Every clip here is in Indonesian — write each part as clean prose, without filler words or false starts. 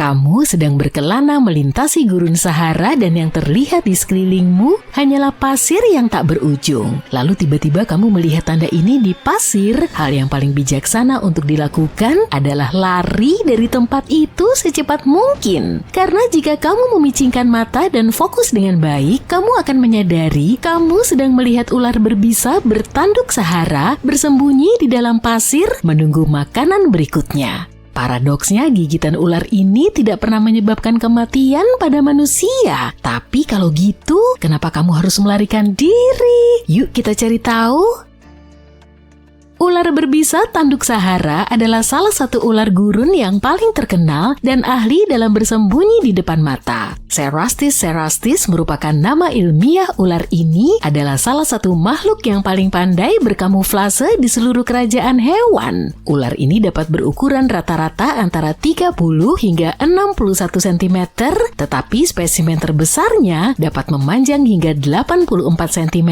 Kamu sedang berkelana melintasi gurun Sahara dan yang terlihat di sekelilingmu hanyalah pasir yang tak berujung. Lalu tiba-tiba kamu melihat tanda ini di pasir. Hal yang paling bijaksana untuk dilakukan adalah lari dari tempat itu secepat mungkin. Karena jika kamu memicingkan mata dan fokus dengan baik, kamu akan menyadari kamu sedang melihat ular berbisa bertanduk Sahara bersembunyi di dalam pasir menunggu makanan berikutnya. Paradoksnya, gigitan ular ini tidak pernah menyebabkan kematian pada manusia. Tapi kalau gitu, kenapa kamu harus melarikan diri? Yuk kita cari tahu. Ular berbisa tanduk Sahara adalah salah satu ular gurun yang paling terkenal dan ahli dalam bersembunyi di depan mata. Cerastes cerastes merupakan nama ilmiah ular ini adalah salah satu makhluk yang paling pandai berkamuflase di seluruh kerajaan hewan. Ular ini dapat berukuran rata-rata antara 30 hingga 61 cm, tetapi spesimen terbesarnya dapat memanjang hingga 84 cm,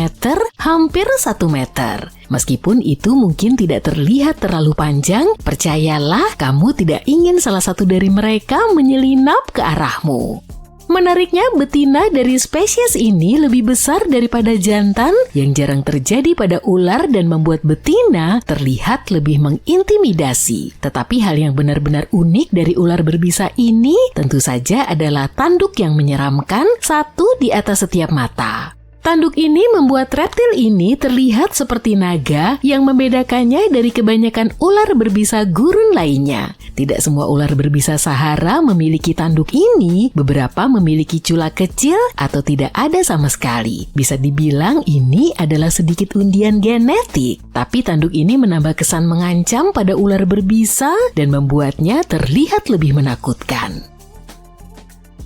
hampir 1 meter. Meskipun itu mungkin tidak terlihat terlalu panjang, percayalah kamu tidak ingin salah satu dari mereka menyelinap ke arahmu. Menariknya, betina dari spesies ini lebih besar daripada jantan yang jarang terjadi pada ular dan membuat betina terlihat lebih mengintimidasi. Tetapi hal yang benar-benar unik dari ular berbisa ini tentu saja adalah tanduk yang menyeramkan satu di atas setiap mata. Tanduk ini membuat reptil ini terlihat seperti naga yang membedakannya dari kebanyakan ular berbisa gurun lainnya. Tidak semua ular berbisa Sahara memiliki tanduk ini, beberapa memiliki culak kecil atau tidak ada sama sekali. Bisa dibilang ini adalah sedikit undian genetik, tapi tanduk ini menambah kesan mengancam pada ular berbisa dan membuatnya terlihat lebih menakutkan.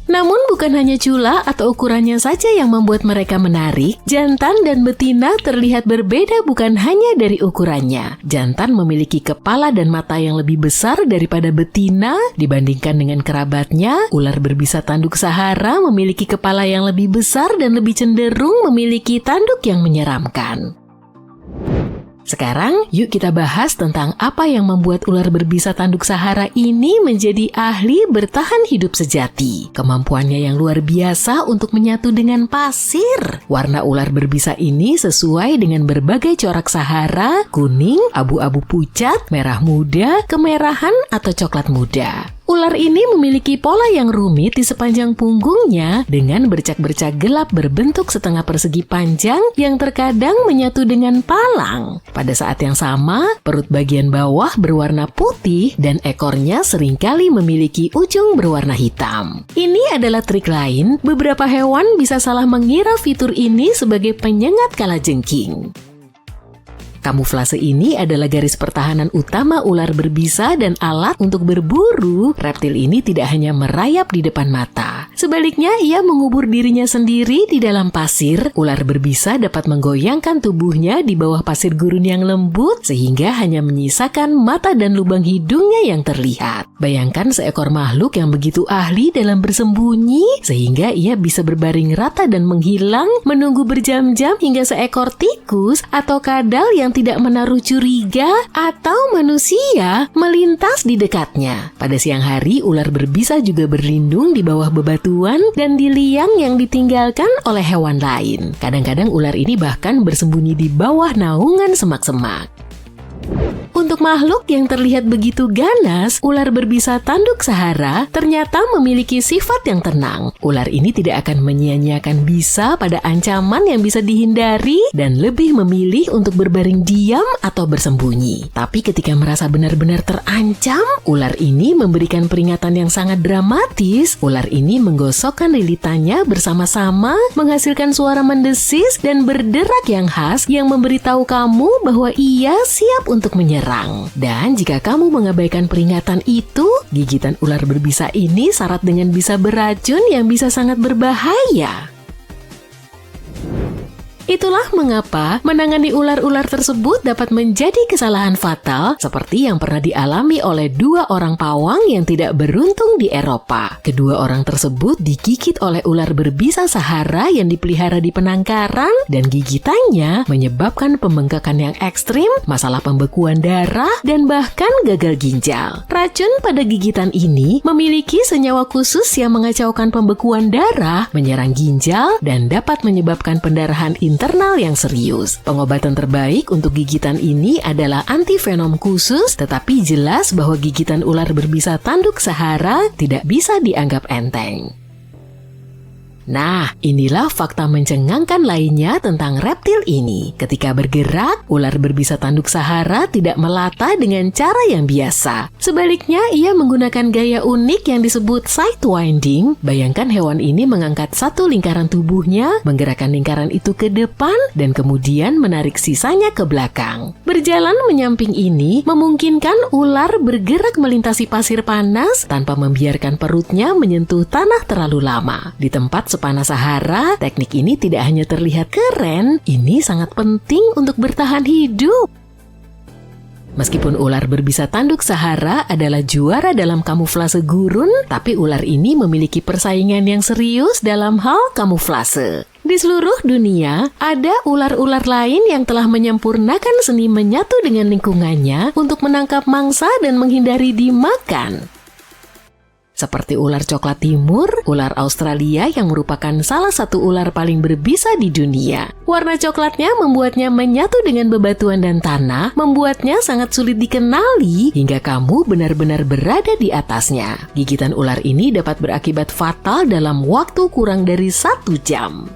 Namun bukan hanya cula atau ukurannya saja yang membuat mereka menarik, jantan dan betina terlihat berbeda bukan hanya dari ukurannya. Jantan memiliki kepala dan mata yang lebih besar daripada betina dibandingkan dengan kerabatnya. Ular berbisa tanduk Sahara memiliki kepala yang lebih besar dan lebih cenderung memiliki tanduk yang menyeramkan. Sekarang, yuk kita bahas tentang apa yang membuat ular berbisa tanduk Sahara ini menjadi ahli bertahan hidup sejati. Kemampuannya yang luar biasa untuk menyatu dengan pasir. Warna ular berbisa ini sesuai dengan berbagai corak Sahara, kuning, abu-abu pucat, merah muda, kemerahan, atau coklat muda. Ular ini memiliki pola yang rumit di sepanjang punggungnya dengan bercak-bercak gelap berbentuk setengah persegi panjang yang terkadang menyatu dengan palang. Pada saat yang sama, perut bagian bawah berwarna putih dan ekornya seringkali memiliki ujung berwarna hitam. Ini adalah trik lain, beberapa hewan bisa salah mengira fitur ini sebagai penyengat kalajengking. Kamuflase ini adalah garis pertahanan utama ular berbisa dan alat untuk berburu. Reptil ini tidak hanya merayap di depan mata. Sebaliknya, ia mengubur dirinya sendiri di dalam pasir. Ular berbisa dapat menggoyangkan tubuhnya di bawah pasir gurun yang lembut sehingga hanya menyisakan mata dan lubang hidungnya yang terlihat. Bayangkan seekor makhluk yang begitu ahli dalam bersembunyi sehingga ia bisa berbaring rata dan menghilang menunggu berjam-jam hingga seekor tikus atau kadal yang tidak menaruh curiga atau manusia melintas di dekatnya. Pada siang hari, ular berbisa juga berlindung di bawah bebatuan dan di liang yang ditinggalkan oleh hewan lain. Kadang-kadang ular ini bahkan bersembunyi di bawah naungan semak-semak. Untuk makhluk yang terlihat begitu ganas, ular berbisa tanduk Sahara ternyata memiliki sifat yang tenang. Ular ini tidak akan menyia-nyiakan bisa pada ancaman yang bisa dihindari dan lebih memilih untuk berbaring diam atau bersembunyi. Tapi ketika merasa benar-benar terancam, ular ini memberikan peringatan yang sangat dramatis. Ular ini menggosokkan lilitannya bersama-sama, menghasilkan suara mendesis dan berderak yang khas yang memberitahu kamu bahwa ia siap untuk menyerang. Dan jika kamu mengabaikan peringatan itu, gigitan ular berbisa ini syarat dengan bisa beracun yang bisa sangat berbahaya. Itulah mengapa menangani ular-ular tersebut dapat menjadi kesalahan fatal seperti yang pernah dialami oleh 2 orang pawang yang tidak beruntung di Eropa. Kedua orang tersebut digigit oleh ular berbisa Sahara yang dipelihara di penangkaran dan gigitannya menyebabkan pembengkakan yang ekstrim, masalah pembekuan darah, dan bahkan gagal ginjal. Racun pada gigitan ini memiliki senyawa khusus yang mengacaukan pembekuan darah, menyerang ginjal, dan dapat menyebabkan pendarahan internal yang serius. Pengobatan terbaik untuk gigitan ini adalah antivenom khusus, tetapi jelas bahwa gigitan ular berbisa tanduk Sahara tidak bisa dianggap enteng. Nah, inilah fakta mencengangkan lainnya tentang reptil ini. Ketika bergerak, ular berbisa tanduk Sahara tidak melata dengan cara yang biasa. Sebaliknya, ia menggunakan gaya unik yang disebut sidewinding. Bayangkan hewan ini mengangkat satu lingkaran tubuhnya, menggerakkan lingkaran itu ke depan, dan kemudian menarik sisanya ke belakang. Berjalan menyamping ini memungkinkan ular bergerak melintasi pasir panas tanpa membiarkan perutnya menyentuh tanah terlalu lama. Di tempat sepanas Sahara, teknik ini tidak hanya terlihat keren, ini sangat penting untuk bertahan hidup. Meskipun ular berbisa tanduk Sahara adalah juara dalam kamuflase gurun, tapi ular ini memiliki persaingan yang serius dalam hal kamuflase. Di seluruh dunia, ada ular-ular lain yang telah menyempurnakan seni menyatu dengan lingkungannya untuk menangkap mangsa dan menghindari dimakan. Seperti ular coklat timur, ular Australia yang merupakan salah satu ular paling berbisa di dunia. Warna coklatnya membuatnya menyatu dengan bebatuan dan tanah, membuatnya sangat sulit dikenali hingga kamu benar-benar berada di atasnya. Gigitan ular ini dapat berakibat fatal dalam waktu kurang dari 1 jam.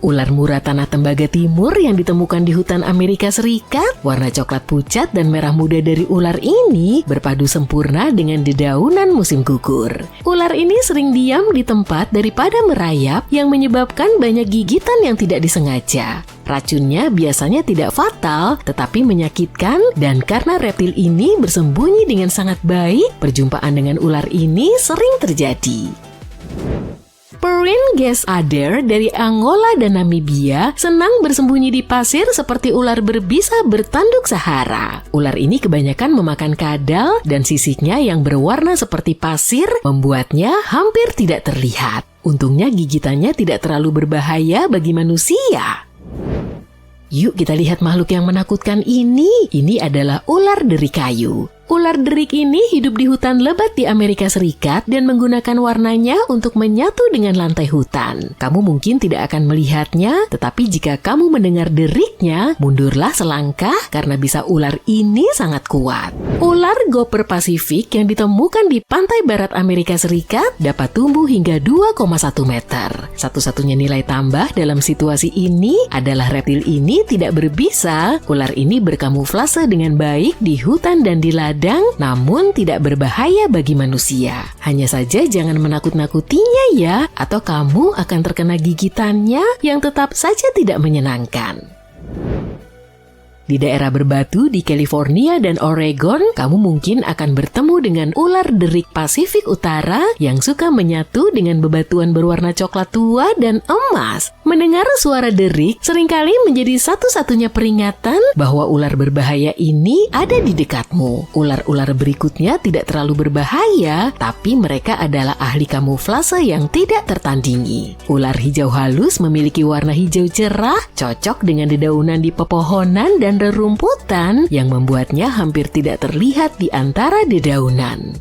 Ular murah tanah tembaga timur yang ditemukan di hutan Amerika Serikat, warna coklat pucat dan merah muda dari ular ini berpadu sempurna dengan dedaunan musim gugur. Ular ini sering diam di tempat daripada merayap yang menyebabkan banyak gigitan yang tidak disengaja. Racunnya biasanya tidak fatal, tetapi menyakitkan, dan karena reptil ini bersembunyi dengan sangat baik, perjumpaan dengan ular ini sering terjadi. Perrine Gaze Adder dari Angola dan Namibia senang bersembunyi di pasir seperti ular berbisa bertanduk Sahara. Ular ini kebanyakan memakan kadal dan sisiknya yang berwarna seperti pasir membuatnya hampir tidak terlihat. Untungnya gigitannya tidak terlalu berbahaya bagi manusia. Yuk kita lihat makhluk yang menakutkan ini. Ini adalah ular deri kayu. Ular derik ini hidup di hutan lebat di Amerika Serikat dan menggunakan warnanya untuk menyatu dengan lantai hutan. Kamu mungkin tidak akan melihatnya, tetapi jika kamu mendengar deriknya, mundurlah selangkah karena bisa ular ini sangat kuat. Ular gopher Pasifik yang ditemukan di pantai barat Amerika Serikat dapat tumbuh hingga 2,1 meter. Satu-satunya nilai tambah dalam situasi ini adalah reptil ini tidak berbisa. Ular ini berkamuflase dengan baik di hutan dan di ladang, namun tidak berbahaya bagi manusia. Hanya saja jangan menakut-nakutinya ya, atau kamu akan terkena gigitannya yang tetap saja tidak menyenangkan. Di daerah berbatu di California dan Oregon, kamu mungkin akan bertemu dengan ular derik Pasifik Utara yang suka menyatu dengan bebatuan berwarna coklat tua dan emas. Mendengar suara derik seringkali menjadi satu-satunya peringatan bahwa ular berbahaya ini ada di dekatmu. Ular-ular berikutnya tidak terlalu berbahaya, tapi mereka adalah ahli kamuflase yang tidak tertandingi. Ular hijau halus memiliki warna hijau cerah, cocok dengan dedaunan di pepohonan dan rerumputan yang membuatnya hampir tidak terlihat di antara dedaunan.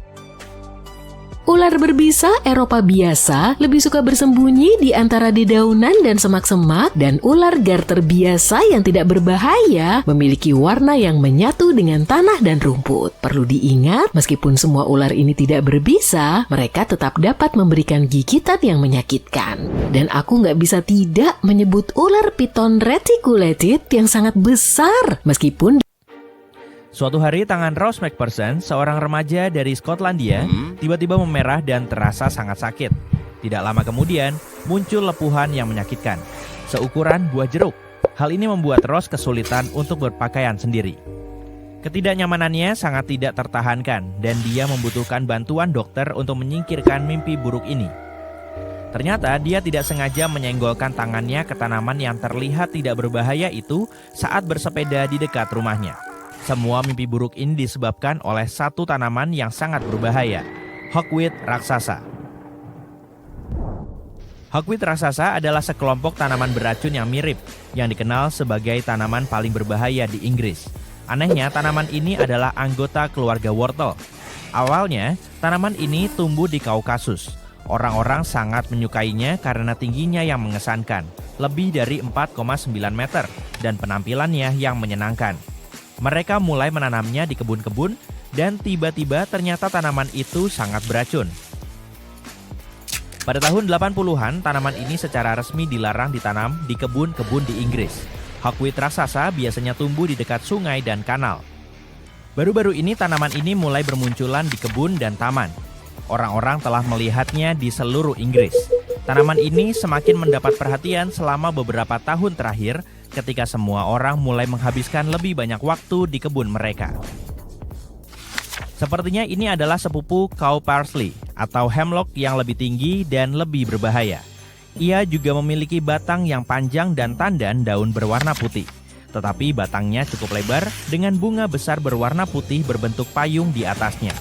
Ular berbisa Eropa biasa lebih suka bersembunyi di antara dedaunan dan semak-semak, dan ular garter biasa yang tidak berbahaya memiliki warna yang menyatu dengan tanah dan rumput. Perlu diingat, meskipun semua ular ini tidak berbisa, mereka tetap dapat memberikan gigitan yang menyakitkan. Dan aku nggak bisa tidak menyebut ular piton reticulated yang sangat besar, meskipun Suatu hari tangan Ross McPherson, seorang remaja dari Skotlandia, tiba-tiba memerah dan terasa sangat sakit. Tidak lama kemudian, muncul lepuhan yang menyakitkan, seukuran buah jeruk. Hal ini membuat Ross kesulitan untuk berpakaian sendiri. Ketidaknyamanannya sangat tidak tertahankan dan dia membutuhkan bantuan dokter untuk menyingkirkan mimpi buruk ini. Ternyata dia tidak sengaja menyenggolkan tangannya ke tanaman yang terlihat tidak berbahaya itu saat bersepeda di dekat rumahnya. Semua mimpi buruk ini disebabkan oleh satu tanaman yang sangat berbahaya, hawkweed raksasa. Hawkweed raksasa adalah sekelompok tanaman beracun yang mirip, yang dikenal sebagai tanaman paling berbahaya di Inggris. Anehnya, tanaman ini adalah anggota keluarga wortel. Awalnya, tanaman ini tumbuh di Kaukasus. Orang-orang sangat menyukainya karena tingginya yang mengesankan, lebih dari 4,9 meter, dan penampilannya yang menyenangkan. Mereka mulai menanamnya di kebun-kebun, dan tiba-tiba ternyata tanaman itu sangat beracun. Pada tahun 80-an, tanaman ini secara resmi dilarang ditanam di kebun-kebun di Inggris. Hawkweed raksasa biasanya tumbuh di dekat sungai dan kanal. Baru-baru ini tanaman ini mulai bermunculan di kebun dan taman. Orang-orang telah melihatnya di seluruh Inggris. Tanaman ini semakin mendapat perhatian selama beberapa tahun terakhir ketika semua orang mulai menghabiskan lebih banyak waktu di kebun mereka. Sepertinya ini adalah sepupu cow parsley atau hemlock yang lebih tinggi dan lebih berbahaya. Ia juga memiliki batang yang panjang dan tandan daun berwarna putih. Tetapi batangnya cukup lebar dengan bunga besar berwarna putih berbentuk payung di atasnya.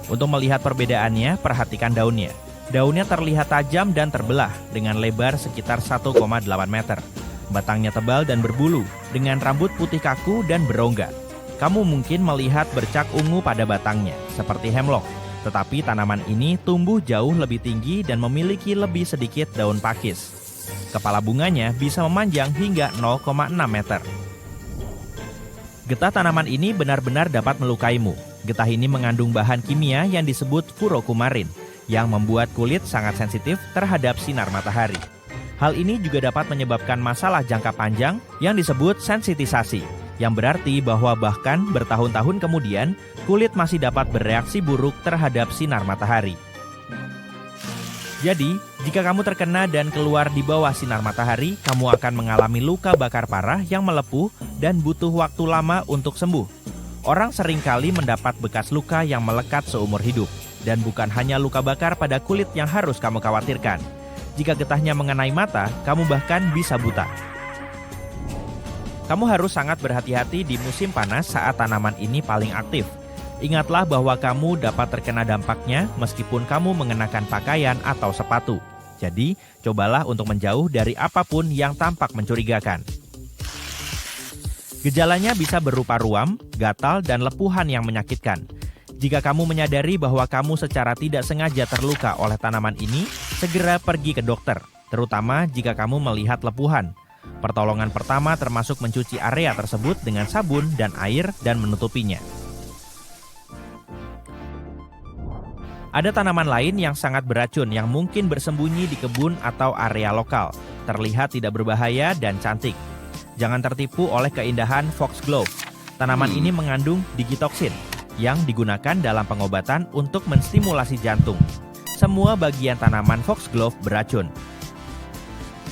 Untuk melihat perbedaannya, perhatikan daunnya. Daunnya terlihat tajam dan terbelah dengan lebar sekitar 1,8 meter. Batangnya tebal dan berbulu dengan rambut putih kaku dan berongga. Kamu mungkin melihat bercak ungu pada batangnya, seperti hemlock. Tetapi tanaman ini tumbuh jauh lebih tinggi dan memiliki lebih sedikit daun pakis. Kepala bunganya bisa memanjang hingga 0,6 meter. Getah tanaman ini benar-benar dapat melukaimu. Getah ini mengandung bahan kimia yang disebut furokumarin, yang membuat kulit sangat sensitif terhadap sinar matahari. Hal ini juga dapat menyebabkan masalah jangka panjang yang disebut sensitisasi, yang berarti bahwa bahkan bertahun-tahun kemudian, kulit masih dapat bereaksi buruk terhadap sinar matahari. Jadi, jika kamu terkena dan keluar di bawah sinar matahari, kamu akan mengalami luka bakar parah yang melepuh dan butuh waktu lama untuk sembuh. Orang seringkali mendapat bekas luka yang melekat seumur hidup, dan bukan hanya luka bakar pada kulit yang harus kamu khawatirkan. Jika getahnya mengenai mata, kamu bahkan bisa buta. Kamu harus sangat berhati-hati di musim panas saat tanaman ini paling aktif. Ingatlah bahwa kamu dapat terkena dampaknya meskipun kamu mengenakan pakaian atau sepatu. Jadi, cobalah untuk menjauh dari apapun yang tampak mencurigakan. Gejalanya bisa berupa ruam, gatal, dan lepuhan yang menyakitkan. Jika kamu menyadari bahwa kamu secara tidak sengaja terluka oleh tanaman ini, segera pergi ke dokter, terutama jika kamu melihat lepuhan. Pertolongan pertama termasuk mencuci area tersebut dengan sabun dan air dan menutupinya. Ada tanaman lain yang sangat beracun yang mungkin bersembunyi di kebun atau area lokal, terlihat tidak berbahaya dan cantik. Jangan tertipu oleh keindahan foxglove. Tanaman ini mengandung digitoksin yang digunakan dalam pengobatan untuk menstimulasi jantung. Semua bagian tanaman foxglove beracun.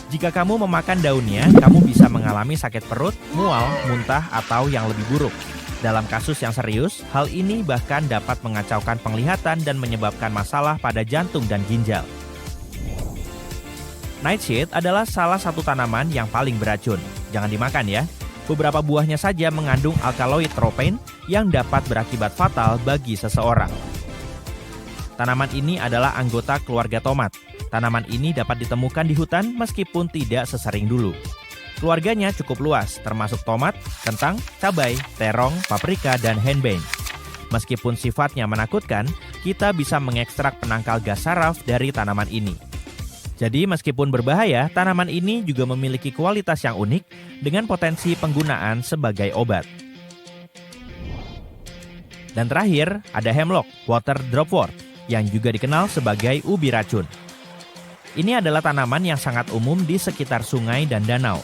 Jika kamu memakan daunnya, kamu bisa mengalami sakit perut, mual, muntah, atau yang lebih buruk. Dalam kasus yang serius, hal ini bahkan dapat mengacaukan penglihatan dan menyebabkan masalah pada jantung dan ginjal. Nightshade adalah salah satu tanaman yang paling beracun. Jangan dimakan ya. Beberapa buahnya saja mengandung alkaloid tropane yang dapat berakibat fatal bagi seseorang. Tanaman ini adalah anggota keluarga tomat. Tanaman ini dapat ditemukan di hutan meskipun tidak sesering dulu. Keluarganya cukup luas, termasuk tomat, kentang, cabai, terong, paprika, dan henbane. Meskipun sifatnya menakutkan, kita bisa mengekstrak penangkal gas saraf dari tanaman ini. Jadi meskipun berbahaya, tanaman ini juga memiliki kualitas yang unik dengan potensi penggunaan sebagai obat. Dan terakhir, ada hemlock, water dropwort, yang juga dikenal sebagai ubi racun. Ini adalah tanaman yang sangat umum di sekitar sungai dan danau.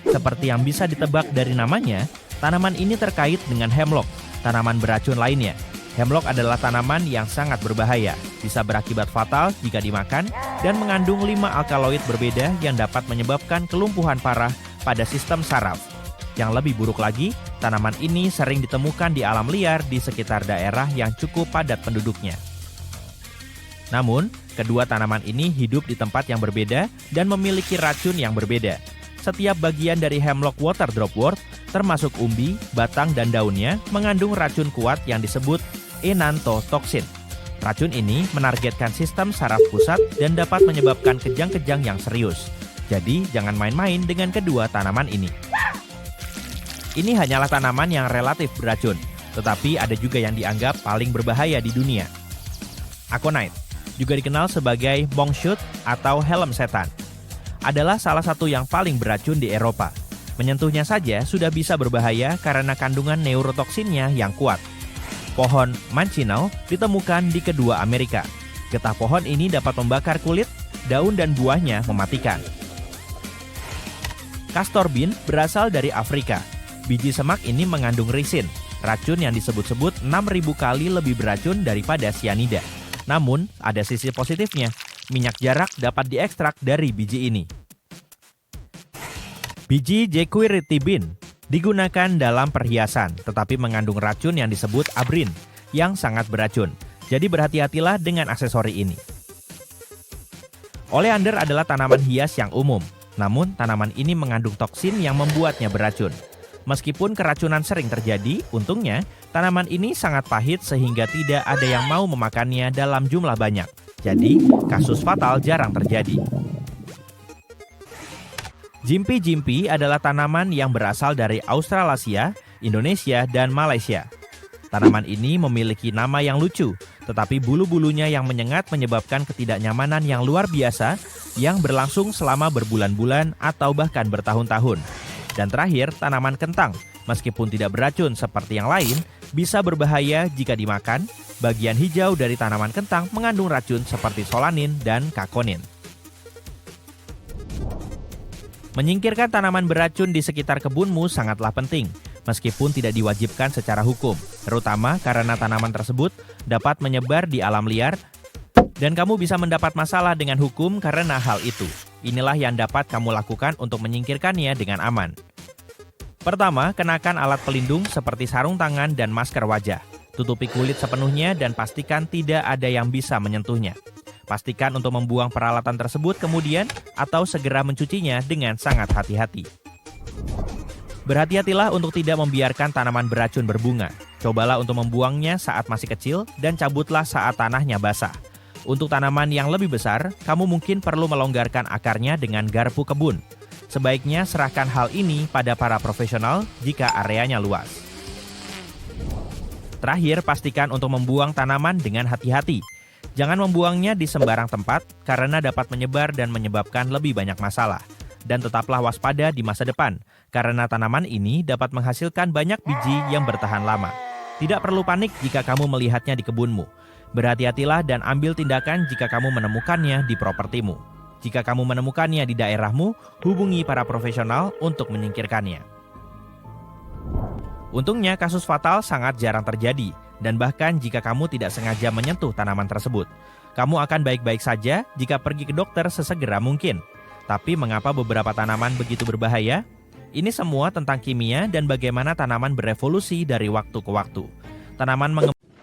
Seperti yang bisa ditebak dari namanya, tanaman ini terkait dengan hemlock, tanaman beracun lainnya. Hemlock adalah tanaman yang sangat berbahaya, bisa berakibat fatal jika dimakan, dan mengandung 5 alkaloid berbeda yang dapat menyebabkan kelumpuhan parah pada sistem saraf. Yang lebih buruk lagi, tanaman ini sering ditemukan di alam liar di sekitar daerah yang cukup padat penduduknya. Namun, kedua tanaman ini hidup di tempat yang berbeda dan memiliki racun yang berbeda. Setiap bagian dari hemlock water dropwort, termasuk umbi, batang, dan daunnya, mengandung racun kuat yang disebut enantotoksin. Racun ini menargetkan sistem saraf pusat dan dapat menyebabkan kejang-kejang yang serius. Jadi, jangan main-main dengan kedua tanaman ini. Ini hanyalah tanaman yang relatif beracun, tetapi ada juga yang dianggap paling berbahaya di dunia. Aconite, juga dikenal sebagai monk shoot atau helm setan, adalah salah satu yang paling beracun di Eropa. Menyentuhnya saja sudah bisa berbahaya karena kandungan neurotoksinnya yang kuat. Pohon mancinau ditemukan di kedua Amerika. Getah pohon ini dapat membakar kulit, daun dan buahnya mematikan. Castor bean berasal dari Afrika. Biji semak ini mengandung risin, racun yang disebut-sebut 6.000 kali lebih beracun daripada sianida. Namun, ada sisi positifnya. Minyak jarak dapat diekstrak dari biji ini. Biji jequirity-bean digunakan dalam perhiasan, tetapi mengandung racun yang disebut abrin, yang sangat beracun. Jadi berhati-hatilah dengan aksesori ini. Oleander adalah tanaman hias yang umum, namun tanaman ini mengandung toksin yang membuatnya beracun. Meskipun keracunan sering terjadi, untungnya tanaman ini sangat pahit sehingga tidak ada yang mau memakannya dalam jumlah banyak. Jadi, kasus fatal jarang terjadi. Jimpi-jimpi adalah tanaman yang berasal dari Australasia, Indonesia, dan Malaysia. Tanaman ini memiliki nama yang lucu, tetapi bulu-bulunya yang menyengat menyebabkan ketidaknyamanan yang luar biasa yang berlangsung selama berbulan-bulan atau bahkan bertahun-tahun. Dan terakhir, tanaman kentang, meskipun tidak beracun seperti yang lain, bisa berbahaya jika dimakan. Bagian hijau dari tanaman kentang mengandung racun seperti solanin dan kakonin. Menyingkirkan tanaman beracun di sekitar kebunmu sangatlah penting, meskipun tidak diwajibkan secara hukum, terutama karena tanaman tersebut dapat menyebar di alam liar dan kamu bisa mendapat masalah dengan hukum karena hal itu. Inilah yang dapat kamu lakukan untuk menyingkirkannya dengan aman. Pertama, kenakan alat pelindung seperti sarung tangan dan masker wajah. Tutupi kulit sepenuhnya dan pastikan tidak ada yang bisa menyentuhnya. Pastikan untuk membuang peralatan tersebut kemudian atau segera mencucinya dengan sangat hati-hati. Berhati-hatilah untuk tidak membiarkan tanaman beracun berbunga. Cobalah untuk membuangnya saat masih kecil dan cabutlah saat tanahnya basah. Untuk tanaman yang lebih besar, kamu mungkin perlu melonggarkan akarnya dengan garpu kebun. Sebaiknya serahkan hal ini pada para profesional jika areanya luas. Terakhir, pastikan untuk membuang tanaman dengan hati-hati. Jangan membuangnya di sembarang tempat karena dapat menyebar dan menyebabkan lebih banyak masalah. Dan tetaplah waspada di masa depan karena tanaman ini dapat menghasilkan banyak biji yang bertahan lama. Tidak perlu panik jika kamu melihatnya di kebunmu. Berhati-hatilah dan ambil tindakan jika kamu menemukannya di propertimu. Jika kamu menemukannya di daerahmu, hubungi para profesional untuk menyingkirkannya. Untungnya kasus fatal sangat jarang terjadi. Dan bahkan jika kamu tidak sengaja menyentuh tanaman tersebut, kamu akan baik-baik saja jika pergi ke dokter sesegera mungkin. Tapi mengapa beberapa tanaman begitu berbahaya? Ini semua tentang kimia dan bagaimana tanaman berevolusi dari waktu ke waktu.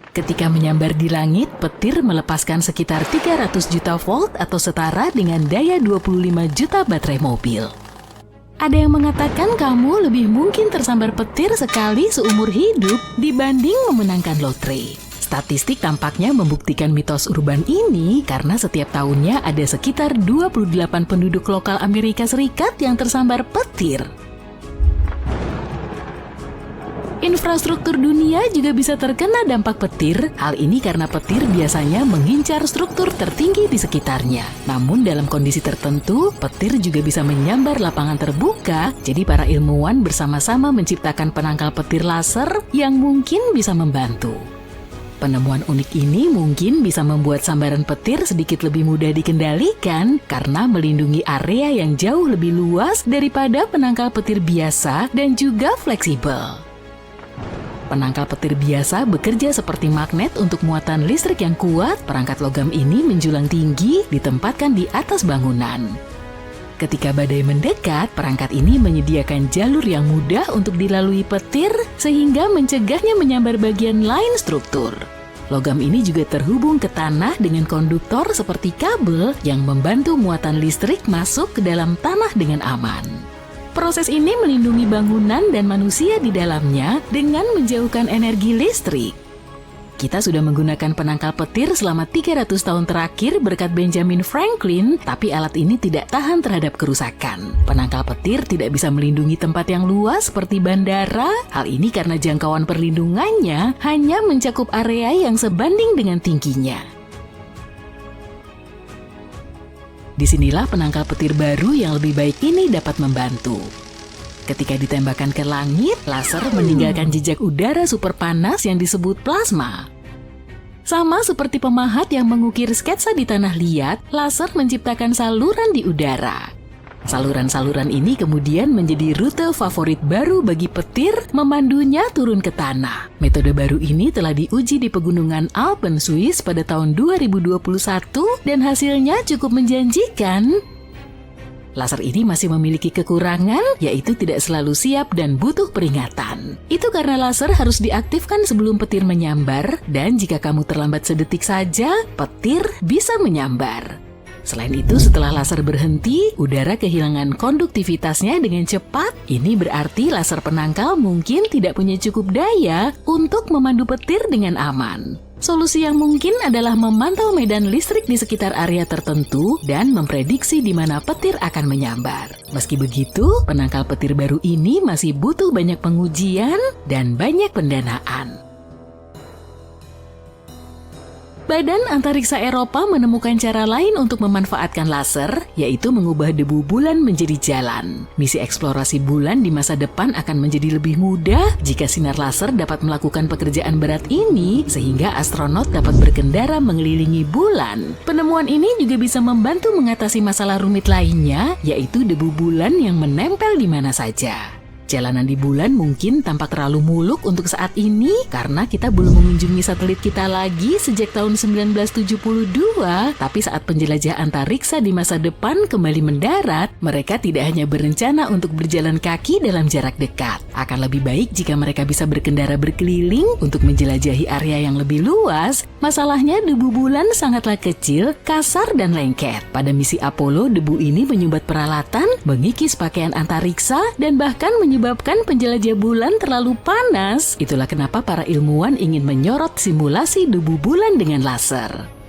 Ketika menyambar di langit, petir melepaskan sekitar 300 juta volt atau setara dengan daya 25 juta baterai mobil. Ada yang mengatakan kamu lebih mungkin tersambar petir sekali seumur hidup dibanding memenangkan lotre. Statistik tampaknya membuktikan mitos urban ini karena setiap tahunnya ada sekitar 28 penduduk lokal Amerika Serikat yang tersambar petir. Infrastruktur dunia juga bisa terkena dampak petir. Hal ini karena petir biasanya mengincar struktur tertinggi di sekitarnya. Namun dalam kondisi tertentu, petir juga bisa menyambar lapangan terbuka. Jadi para ilmuwan bersama-sama menciptakan penangkal petir laser yang mungkin bisa membantu. Penemuan unik ini mungkin bisa membuat sambaran petir sedikit lebih mudah dikendalikan karena melindungi area yang jauh lebih luas daripada penangkal petir biasa dan juga fleksibel. Penangkal petir biasa bekerja seperti magnet untuk muatan listrik yang kuat. Perangkat logam ini menjulang tinggi, ditempatkan di atas bangunan. Ketika badai mendekat, perangkat ini menyediakan jalur yang mudah untuk dilalui petir sehingga mencegahnya menyambar bagian lain struktur. Logam ini juga terhubung ke tanah dengan konduktor seperti kabel yang membantu muatan listrik masuk ke dalam tanah dengan aman. Proses ini melindungi bangunan dan manusia di dalamnya dengan menjauhkan energi listrik. Kita sudah menggunakan penangkal petir selama 300 tahun terakhir berkat Benjamin Franklin, tapi alat ini tidak tahan terhadap kerusakan. Penangkal petir tidak bisa melindungi tempat yang luas seperti bandara. Hal ini karena jangkauan perlindungannya hanya mencakup area yang sebanding dengan tingginya. Disinilah penangkal petir baru yang lebih baik ini dapat membantu. Ketika ditembakkan ke langit, laser meninggalkan jejak udara super panas yang disebut plasma. Sama seperti pemahat yang mengukir sketsa di tanah liat, laser menciptakan saluran di udara. Saluran-saluran ini kemudian menjadi rute favorit baru bagi petir memandunya turun ke tanah. Metode baru ini telah diuji di pegunungan Alpen, Swiss pada tahun 2021 dan hasilnya cukup menjanjikan. Laser ini masih memiliki kekurangan, yaitu tidak selalu siap dan butuh peringatan. Itu karena laser harus diaktifkan sebelum petir menyambar, dan jika kamu terlambat sedetik saja, petir bisa menyambar. Selain itu, setelah laser berhenti, udara kehilangan konduktivitasnya dengan cepat. Ini berarti laser penangkal mungkin tidak punya cukup daya untuk memandu petir dengan aman. Solusi yang mungkin adalah memantau medan listrik di sekitar area tertentu dan memprediksi di mana petir akan menyambar. Meski begitu, penangkal petir baru ini masih butuh banyak pengujian dan banyak pendanaan. Badan Antariksa Eropa menemukan cara lain untuk memanfaatkan laser, yaitu mengubah debu bulan menjadi jalan. Misi eksplorasi bulan di masa depan akan menjadi lebih mudah jika sinar laser dapat melakukan pekerjaan berat ini, sehingga astronot dapat berkendara mengelilingi bulan. Penemuan ini juga bisa membantu mengatasi masalah rumit lainnya, yaitu debu bulan yang menempel di mana saja. Jalanan di bulan mungkin tampak terlalu muluk untuk saat ini karena kita belum mengunjungi satelit kita lagi sejak tahun 1972, tapi saat penjelajah antariksa di masa depan kembali mendarat, mereka tidak hanya berencana untuk berjalan kaki dalam jarak dekat. Akan lebih baik jika mereka bisa berkendara berkeliling untuk menjelajahi area yang lebih luas. Masalahnya debu bulan sangatlah kecil, kasar, dan lengket. Pada misi Apollo, debu ini menyumbat peralatan, mengikis pakaian antariksa, dan bahkan menyebabkan penjelajah bulan terlalu panas. Itulah kenapa para ilmuwan ingin menyorot simulasi debu bulan dengan laser.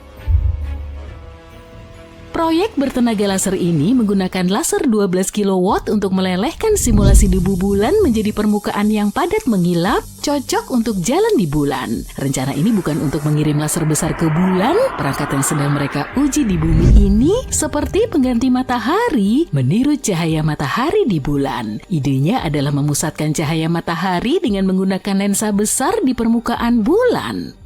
Proyek bertenaga laser ini menggunakan laser 12 kW untuk melelehkan simulasi debu bulan menjadi permukaan yang padat mengilap, cocok untuk jalan di bulan. Rencana ini bukan untuk mengirim laser besar ke bulan, perangkat yang sedang mereka uji di bumi ini seperti pengganti matahari meniru cahaya matahari di bulan. Idenya adalah memusatkan cahaya matahari dengan menggunakan lensa besar di permukaan bulan.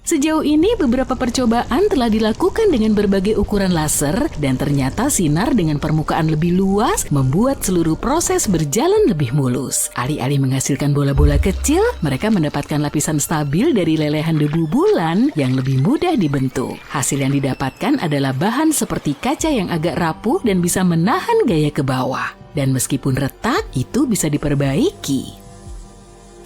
Sejauh ini beberapa percobaan telah dilakukan dengan berbagai ukuran laser dan ternyata sinar dengan permukaan lebih luas membuat seluruh proses berjalan lebih mulus. Alih-alih menghasilkan bola-bola kecil, mereka mendapatkan lapisan stabil dari lelehan debu bulan yang lebih mudah dibentuk. Hasil yang didapatkan adalah bahan seperti kaca yang agak rapuh dan bisa menahan gaya ke bawah. Dan meskipun retak, itu bisa diperbaiki.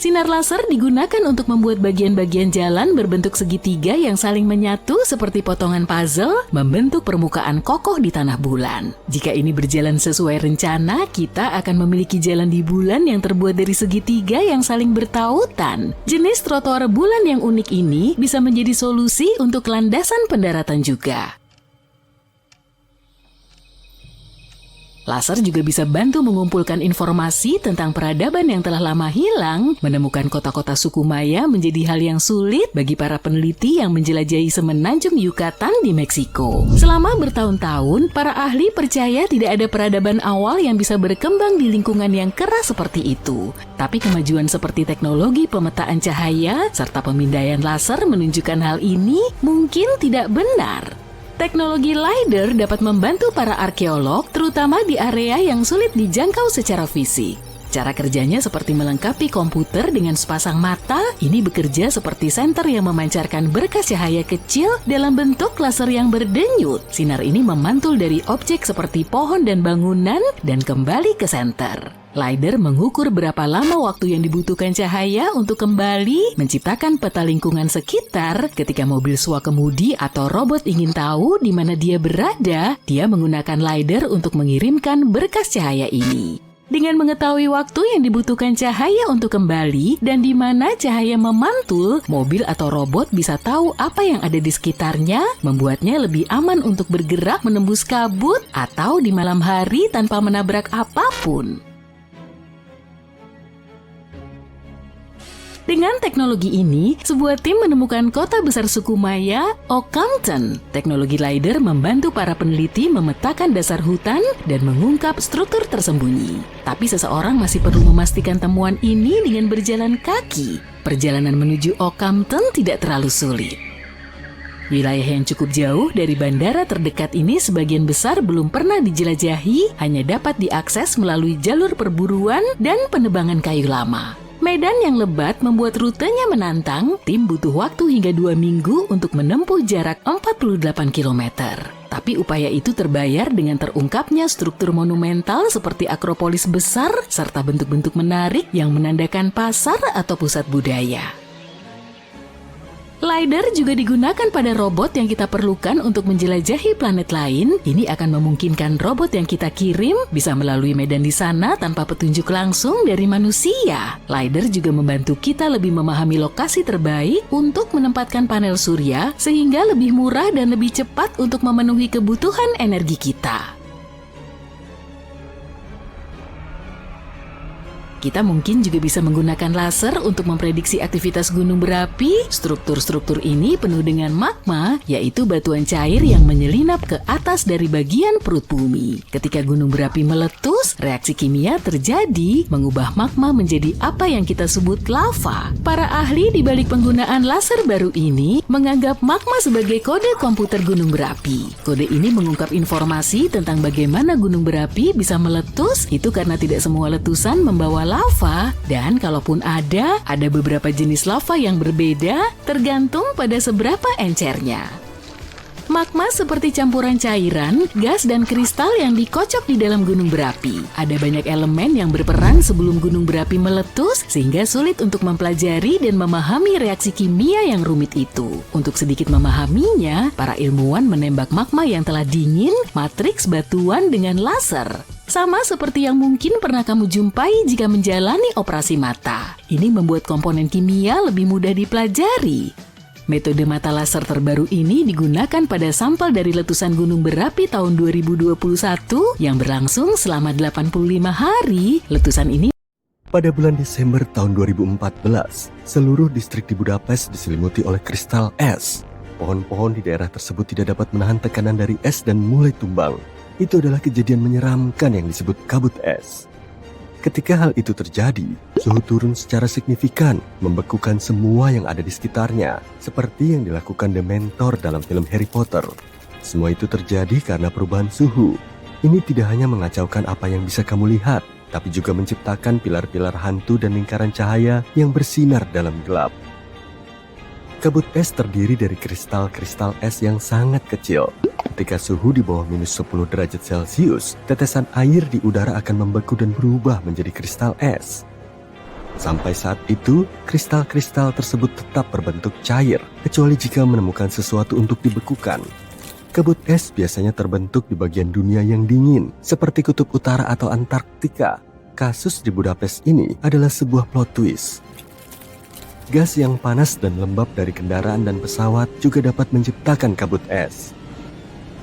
Sinar laser digunakan untuk membuat bagian-bagian jalan berbentuk segitiga yang saling menyatu seperti potongan puzzle, membentuk permukaan kokoh di tanah bulan. Jika ini berjalan sesuai rencana, kita akan memiliki jalan di bulan yang terbuat dari segitiga yang saling bertautan. Jenis trotoar bulan yang unik ini bisa menjadi solusi untuk landasan pendaratan juga. Laser juga bisa bantu mengumpulkan informasi tentang peradaban yang telah lama hilang. Menemukan kota-kota suku Maya menjadi hal yang sulit bagi para peneliti yang menjelajahi semenanjung Yucatan di Meksiko. Selama bertahun-tahun, para ahli percaya tidak ada peradaban awal yang bisa berkembang di lingkungan yang keras seperti itu. Tapi kemajuan seperti teknologi pemetaan cahaya serta pemindaian laser menunjukkan hal ini mungkin tidak benar. Teknologi LiDAR dapat membantu para arkeolog, terutama di area yang sulit dijangkau secara fisik. Cara kerjanya seperti melengkapi komputer dengan sepasang mata. Ini bekerja seperti senter yang memancarkan berkas cahaya kecil dalam bentuk laser yang berdenyut. Sinar ini memantul dari objek seperti pohon dan bangunan dan kembali ke senter. LiDAR mengukur berapa lama waktu yang dibutuhkan cahaya untuk kembali menciptakan peta lingkungan sekitar. Ketika mobil swakemudi atau robot ingin tahu di mana dia berada, dia menggunakan LiDAR untuk mengirimkan berkas cahaya ini. Dengan mengetahui waktu yang dibutuhkan cahaya untuk kembali dan di mana cahaya memantul, mobil atau robot bisa tahu apa yang ada di sekitarnya, membuatnya lebih aman untuk bergerak menembus kabut atau di malam hari tanpa menabrak apapun. Dengan teknologi ini, sebuah tim menemukan kota besar suku Maya, Okamton. Teknologi LiDAR membantu para peneliti memetakan dasar hutan dan mengungkap struktur tersembunyi. Tapi seseorang masih perlu memastikan temuan ini dengan berjalan kaki. Perjalanan menuju Okamton tidak terlalu sulit. Wilayah yang cukup jauh dari bandara terdekat ini sebagian besar belum pernah dijelajahi, hanya dapat diakses melalui jalur perburuan dan penebangan kayu lama. Medan yang lebat membuat rutenya menantang. Tim butuh waktu hingga 2 minggu untuk menempuh jarak 48 km. Tapi upaya itu terbayar dengan terungkapnya struktur monumental seperti Akropolis besar serta bentuk-bentuk menarik yang menandakan pasar atau pusat budaya. LiDAR juga digunakan pada robot yang kita perlukan untuk menjelajahi planet lain. Ini akan memungkinkan robot yang kita kirim bisa melalui medan di sana tanpa petunjuk langsung dari manusia. LiDAR juga membantu kita lebih memahami lokasi terbaik untuk menempatkan panel surya sehingga lebih murah dan lebih cepat untuk memenuhi kebutuhan energi kita. Kita mungkin juga bisa menggunakan laser untuk memprediksi aktivitas gunung berapi. Struktur-struktur ini penuh dengan magma, yaitu batuan cair yang menyelinap ke atas dari bagian perut bumi. Ketika gunung berapi meletus, reaksi kimia terjadi, mengubah magma menjadi apa yang kita sebut lava. Para ahli di balik penggunaan laser baru ini menganggap magma sebagai kode komputer gunung berapi. Kode ini mengungkap informasi tentang bagaimana gunung berapi bisa meletus. Itu karena tidak semua letusan membawa lava, dan kalaupun ada beberapa jenis lava yang berbeda tergantung pada seberapa encernya. Magma seperti campuran cairan, gas, dan kristal yang dikocok di dalam gunung berapi. Ada banyak elemen yang berperan sebelum gunung berapi meletus, sehingga sulit untuk mempelajari dan memahami reaksi kimia yang rumit itu. Untuk sedikit memahaminya, para ilmuwan menembak magma yang telah dingin, matriks batuan dengan laser. Sama seperti yang mungkin pernah kamu jumpai jika menjalani operasi mata. Ini membuat komponen kimia lebih mudah dipelajari. Metode mata laser terbaru ini digunakan pada sampel dari letusan gunung berapi tahun 2021 yang berlangsung selama 85 hari. Letusan ini pada bulan Desember tahun 2014, seluruh distrik di Budapest diselimuti oleh kristal es. Pohon-pohon di daerah tersebut tidak dapat menahan tekanan dari es dan mulai tumbang. Itu adalah kejadian menyeramkan yang disebut kabut es. Ketika hal itu terjadi, suhu turun secara signifikan, membekukan semua yang ada di sekitarnya, seperti yang dilakukan Dementor dalam film Harry Potter. Semua itu terjadi karena perubahan suhu. Ini tidak hanya mengacaukan apa yang bisa kamu lihat, tapi juga menciptakan pilar-pilar hantu dan lingkaran cahaya yang bersinar dalam gelap. Kabut es terdiri dari kristal-kristal es yang sangat kecil. Ketika suhu di bawah minus 10 derajat Celcius, tetesan air di udara akan membeku dan berubah menjadi kristal es. Sampai saat itu, kristal-kristal tersebut tetap berbentuk cair, kecuali jika menemukan sesuatu untuk dibekukan. Kabut es biasanya terbentuk di bagian dunia yang dingin, seperti kutub utara atau Antarktika. Kasus di Budapest ini adalah sebuah plot twist. Gas yang panas dan lembab dari kendaraan dan pesawat juga dapat menciptakan kabut es.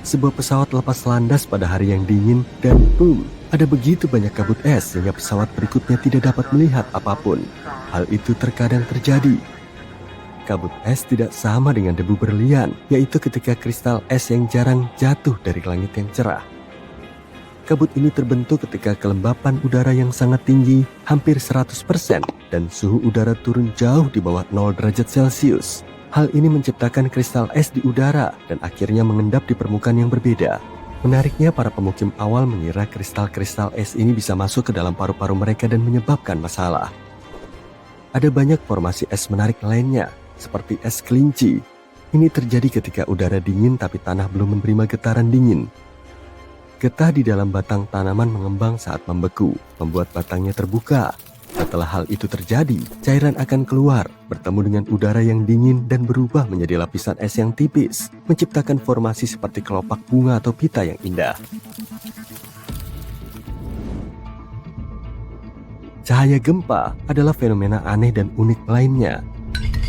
Sebuah pesawat lepas landas pada hari yang dingin dan boom, ada begitu banyak kabut es sehingga pesawat berikutnya tidak dapat melihat apapun. Hal itu terkadang terjadi. Kabut es tidak sama dengan debu berlian, yaitu ketika kristal es yang jarang jatuh dari langit yang cerah. Kabut ini terbentuk ketika kelembapan udara yang sangat tinggi, hampir 100%, dan suhu udara turun jauh di bawah 0 derajat Celcius. Hal ini menciptakan kristal es di udara dan akhirnya mengendap di permukaan yang berbeda. Menariknya, para pemukim awal mengira kristal-kristal es ini bisa masuk ke dalam paru-paru mereka dan menyebabkan masalah. Ada banyak formasi es menarik lainnya, seperti es kelinci. Ini terjadi ketika udara dingin tapi tanah belum menerima getaran dingin. Getah di dalam batang tanaman mengembang saat membeku, membuat batangnya terbuka. Setelah hal itu terjadi, cairan akan keluar, bertemu dengan udara yang dingin dan berubah menjadi lapisan es yang tipis, menciptakan formasi seperti kelopak bunga atau pita yang indah. Cahaya gempa adalah fenomena aneh dan unik lainnya.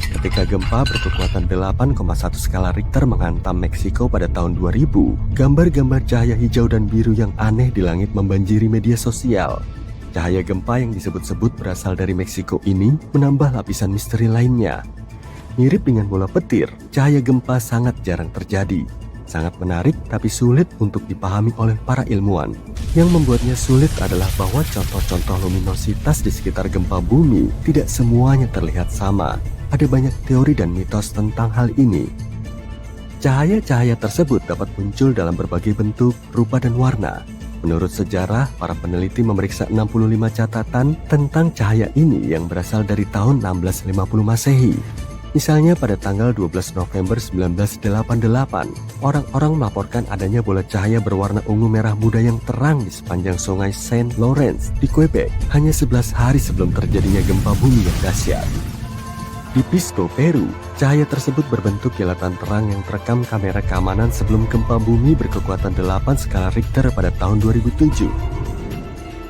Ketika gempa berkekuatan 8,1 skala Richter menghantam Meksiko pada tahun 2000, gambar-gambar cahaya hijau dan biru yang aneh di langit membanjiri media sosial. Cahaya gempa yang disebut-sebut berasal dari Meksiko ini menambah lapisan misteri lainnya. Mirip dengan bola petir, cahaya gempa sangat jarang terjadi. Sangat menarik tapi sulit untuk dipahami oleh para ilmuwan. Yang membuatnya sulit adalah bahwa contoh-contoh luminositas di sekitar gempa bumi tidak semuanya terlihat sama. Ada banyak teori dan mitos tentang hal ini. Cahaya-cahaya tersebut dapat muncul dalam berbagai bentuk, rupa, dan warna. Menurut sejarah, para peneliti memeriksa 65 catatan tentang cahaya ini yang berasal dari tahun 1650 Masehi. Misalnya pada tanggal 12 November 1988, orang-orang melaporkan adanya bola cahaya berwarna ungu merah muda yang terang di sepanjang sungai Saint Lawrence di Quebec, hanya 11 hari sebelum terjadinya gempa bumi yang dahsyat. Di Pisco, Peru, cahaya tersebut berbentuk kilatan terang yang terekam kamera keamanan sebelum gempa bumi berkekuatan 8 skala Richter pada tahun 2007.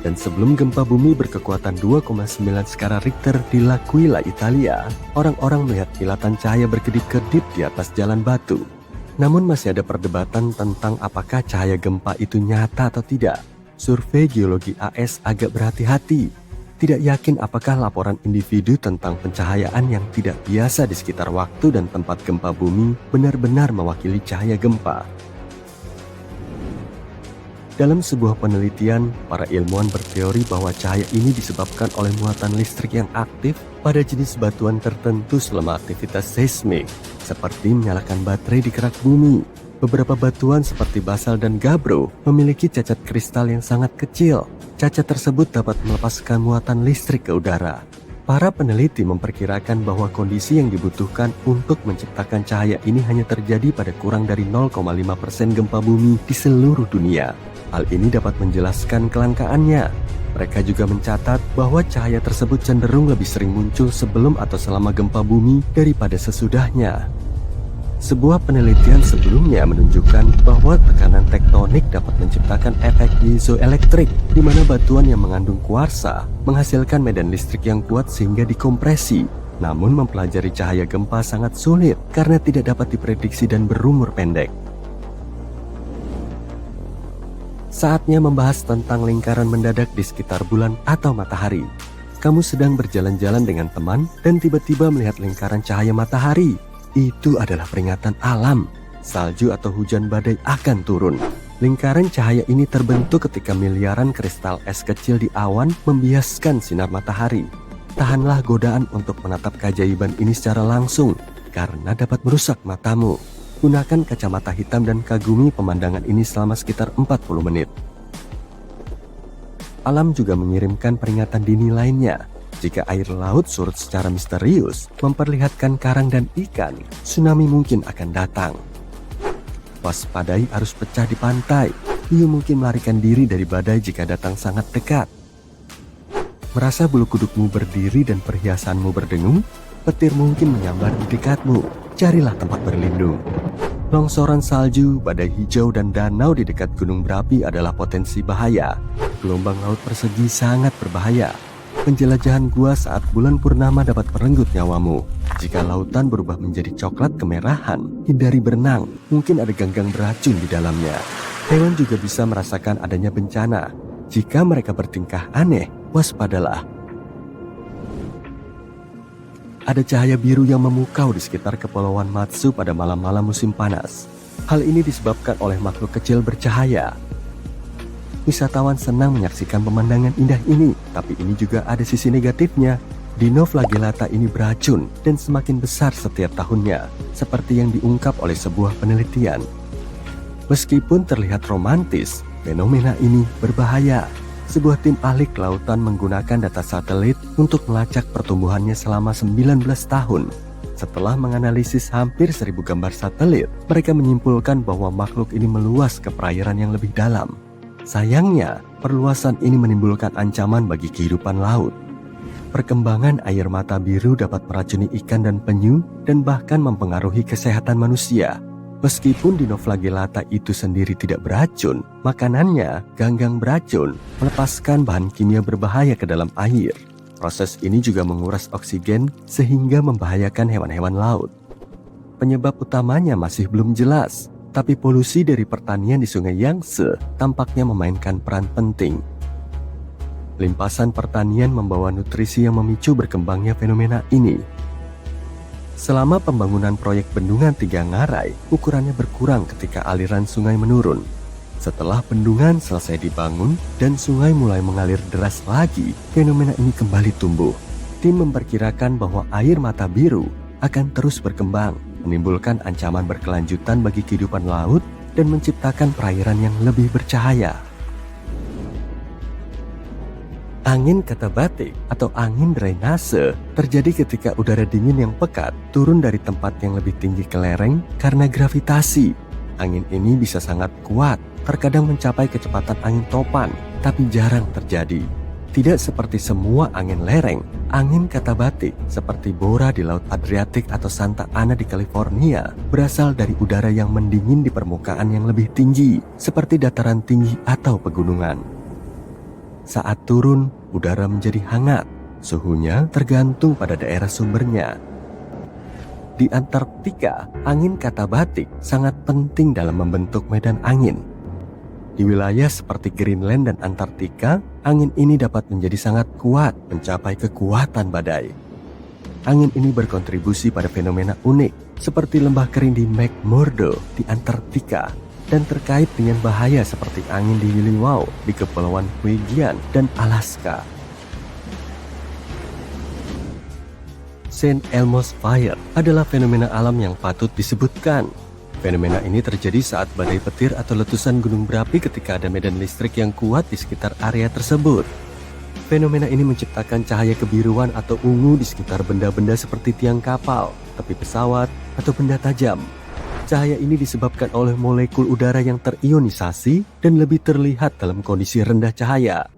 Dan sebelum gempa bumi berkekuatan 2,9 skala Richter di L'Aquila, Italia, orang-orang melihat kilatan cahaya berkedip-kedip di atas jalan batu. Namun masih ada perdebatan tentang apakah cahaya gempa itu nyata atau tidak. Survei Geologi AS agak berhati-hati. Tidak yakin apakah laporan individu tentang pencahayaan yang tidak biasa di sekitar waktu dan tempat gempa bumi benar-benar mewakili cahaya gempa. Dalam sebuah penelitian, para ilmuwan berteori bahwa cahaya ini disebabkan oleh muatan listrik yang aktif pada jenis batuan tertentu selama aktivitas seismik, seperti menyalakan baterai di kerak bumi. Beberapa batuan seperti basal dan gabbro memiliki cacat kristal yang sangat kecil. Cacat tersebut dapat melepaskan muatan listrik ke udara. Para peneliti memperkirakan bahwa kondisi yang dibutuhkan untuk menciptakan cahaya ini hanya terjadi pada kurang dari 0,5% gempa bumi di seluruh dunia. Hal ini dapat menjelaskan kelangkaannya. Mereka juga mencatat bahwa cahaya tersebut cenderung lebih sering muncul sebelum atau selama gempa bumi daripada sesudahnya. Sebuah penelitian sebelumnya menunjukkan bahwa tekanan tektonik dapat menciptakan efek piezoelektrik, di mana batuan yang mengandung kuarsa menghasilkan medan listrik yang kuat sehingga dikompresi. Namun mempelajari cahaya gempa sangat sulit karena tidak dapat diprediksi dan berumur pendek. Saatnya membahas tentang lingkaran mendadak di sekitar bulan atau matahari. Kamu sedang berjalan-jalan dengan teman dan tiba-tiba melihat lingkaran cahaya matahari. Itu adalah peringatan alam. Salju atau hujan badai akan turun. Lingkaran cahaya ini terbentuk ketika miliaran kristal es kecil di awan membiaskan sinar matahari. Tahanlah godaan untuk menatap keajaiban ini secara langsung, karena dapat merusak matamu. Gunakan kacamata hitam dan kagumi pemandangan ini selama sekitar 40 menit. Alam juga mengirimkan peringatan dini lainnya. Jika air laut surut secara misterius, memperlihatkan karang dan ikan, tsunami mungkin akan datang. Waspadai arus pecah di pantai. Hiu mungkin melarikan diri dari badai jika datang sangat dekat. Merasa bulu kudukmu berdiri dan perhiasanmu berdengung? Petir mungkin menyambar di dekatmu. Carilah tempat berlindung. Longsoran salju, badai hijau, dan danau di dekat gunung berapi adalah potensi bahaya. Gelombang laut persegi sangat berbahaya. Penjelajahan gua saat bulan purnama dapat merenggut nyawamu. Jika lautan berubah menjadi coklat kemerahan, hindari berenang. Mungkin ada ganggang beracun di dalamnya. Hewan juga bisa merasakan adanya bencana. Jika mereka bertingkah aneh, waspadalah. Ada cahaya biru yang memukau di sekitar kepulauan Matsu pada malam-malam musim panas. Hal ini disebabkan oleh makhluk kecil bercahaya. Wisatawan senang menyaksikan pemandangan indah ini, tapi ini juga ada sisi negatifnya. Dinoflagellata ini beracun dan semakin besar setiap tahunnya, seperti yang diungkap oleh sebuah penelitian. Meskipun terlihat romantis, fenomena ini berbahaya. Sebuah tim ahli kelautan menggunakan data satelit untuk melacak pertumbuhannya selama 19 tahun. Setelah menganalisis hampir 1.000 gambar satelit, mereka menyimpulkan bahwa makhluk ini meluas ke perairan yang lebih dalam. Sayangnya, perluasan ini menimbulkan ancaman bagi kehidupan laut. Perkembangan air mata biru dapat meracuni ikan dan penyu dan bahkan mempengaruhi kesehatan manusia. Meskipun Dinoflagellata itu sendiri tidak beracun, makanannya, ganggang beracun, melepaskan bahan kimia berbahaya ke dalam air. Proses ini juga menguras oksigen sehingga membahayakan hewan-hewan laut. Penyebab utamanya masih belum jelas, tapi polusi dari pertanian di Sungai Yangtze tampaknya memainkan peran penting. Limpasan pertanian membawa nutrisi yang memicu berkembangnya fenomena ini. Selama pembangunan proyek bendungan Tiga Ngarai, ukurannya berkurang ketika aliran sungai menurun. Setelah bendungan selesai dibangun dan sungai mulai mengalir deras lagi, fenomena ini kembali tumbuh. Tim memperkirakan bahwa air mata biru akan terus berkembang, menimbulkan ancaman berkelanjutan bagi kehidupan laut dan menciptakan perairan yang lebih bercahaya. Angin katabatik atau angin drainase terjadi ketika udara dingin yang pekat turun dari tempat yang lebih tinggi ke lereng karena gravitasi. Angin ini bisa sangat kuat, terkadang mencapai kecepatan angin topan, tapi jarang terjadi. Tidak seperti semua angin lereng, angin katabatik seperti Bora di Laut Adriatik atau Santa Ana di California berasal dari udara yang mendingin di permukaan yang lebih tinggi, seperti dataran tinggi atau pegunungan. Saat turun, udara menjadi hangat. Suhunya tergantung pada daerah sumbernya. Di Antartika, angin katabatik sangat penting dalam membentuk medan angin. Di wilayah seperti Greenland dan Antartika, angin ini dapat menjadi sangat kuat, mencapai kekuatan badai. Angin ini berkontribusi pada fenomena unik, seperti lembah kering di McMurdo di Antartika, dan terkait dengan bahaya seperti angin di Williwaw di Kepulauan Fujian dan Alaska. St. Elmo's Fire adalah fenomena alam yang patut disebutkan. Fenomena ini terjadi saat badai petir atau letusan gunung berapi ketika ada medan listrik yang kuat di sekitar area tersebut. Fenomena ini menciptakan cahaya kebiruan atau ungu di sekitar benda-benda seperti tiang kapal, tepi pesawat, atau benda tajam. Cahaya ini disebabkan oleh molekul udara yang terionisasi dan lebih terlihat dalam kondisi rendah cahaya.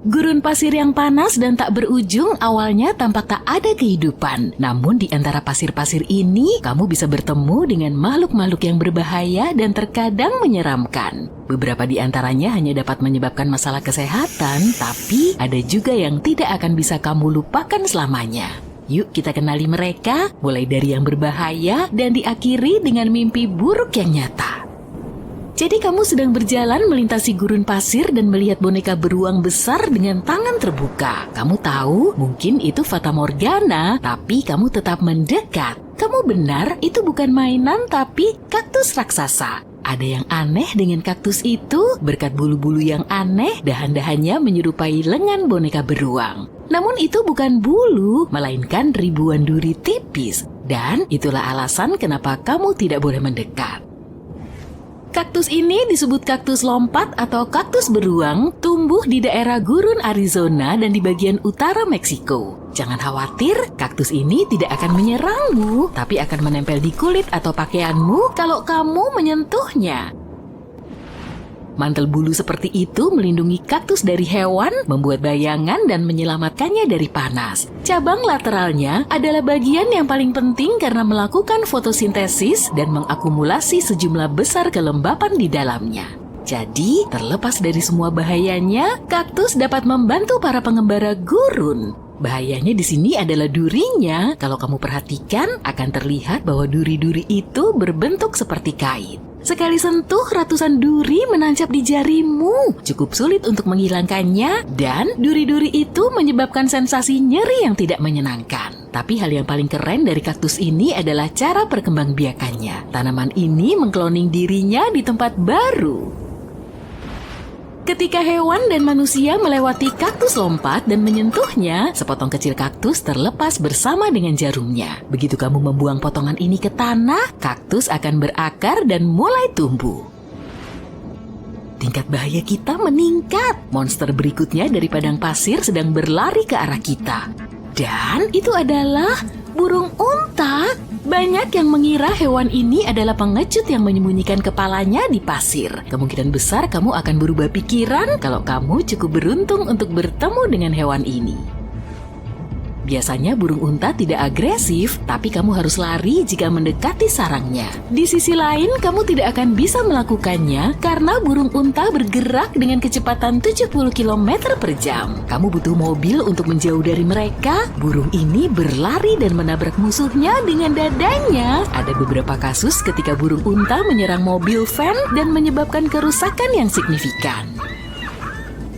Gurun pasir yang panas dan tak berujung awalnya tampak tak ada kehidupan. Namun di antara pasir-pasir ini, kamu bisa bertemu dengan makhluk-makhluk yang berbahaya dan terkadang menyeramkan. Beberapa di antaranya hanya dapat menyebabkan masalah kesehatan, tapi ada juga yang tidak akan bisa kamu lupakan selamanya. Yuk kita kenali mereka, mulai dari yang berbahaya dan diakhiri dengan mimpi buruk yang nyata. Jadi kamu sedang berjalan melintasi gurun pasir dan melihat boneka beruang besar dengan tangan terbuka. Kamu tahu mungkin itu Fata Morgana, tapi kamu tetap mendekat. Kamu benar, itu bukan mainan tapi kaktus raksasa. Ada yang aneh dengan kaktus itu, berkat bulu-bulu yang aneh, dahan-dahannya menyerupai lengan boneka beruang. Namun itu bukan bulu, melainkan ribuan duri tipis. Dan itulah alasan kenapa kamu tidak boleh mendekat. Kaktus ini disebut kaktus lompat atau kaktus beruang, tumbuh di daerah gurun Arizona dan di bagian utara Meksiko. Jangan khawatir, kaktus ini tidak akan menyerangmu, tapi akan menempel di kulit atau pakaianmu kalau kamu menyentuhnya. Mantel bulu seperti itu melindungi kaktus dari hewan, membuat bayangan dan menyelamatkannya dari panas. Cabang lateralnya adalah bagian yang paling penting karena melakukan fotosintesis dan mengakumulasi sejumlah besar kelembapan di dalamnya. Jadi, terlepas dari semua bahayanya, kaktus dapat membantu para pengembara gurun. Bahayanya di sini adalah durinya. Kalau kamu perhatikan, akan terlihat bahwa duri-duri itu berbentuk seperti kain. Sekali sentuh, ratusan duri menancap di jarimu. Cukup sulit untuk menghilangkannya, dan duri-duri itu menyebabkan sensasi nyeri yang tidak menyenangkan. Tapi hal yang paling keren dari kaktus ini adalah cara perkembangbiakannya. Tanaman ini mengkloning dirinya di tempat baru. Ketika hewan dan manusia melewati kaktus lompat dan menyentuhnya, sepotong kecil kaktus terlepas bersama dengan jarumnya. Begitu kamu membuang potongan ini ke tanah, kaktus akan berakar dan mulai tumbuh. Tingkat bahaya kita meningkat. Monster berikutnya dari padang pasir sedang berlari ke arah kita. Dan itu adalah burung unta. Banyak yang mengira hewan ini adalah pengecut yang menyembunyikan kepalanya di pasir. Kemungkinan besar kamu akan berubah pikiran kalau kamu cukup beruntung untuk bertemu dengan hewan ini. Biasanya burung unta tidak agresif, tapi kamu harus lari jika mendekati sarangnya. Di sisi lain, kamu tidak akan bisa melakukannya karena burung unta bergerak dengan kecepatan 70 km per jam. Kamu butuh mobil untuk menjauh dari mereka. Burung ini berlari dan menabrak musuhnya dengan dadanya. Ada beberapa kasus ketika burung unta menyerang mobil van dan menyebabkan kerusakan yang signifikan.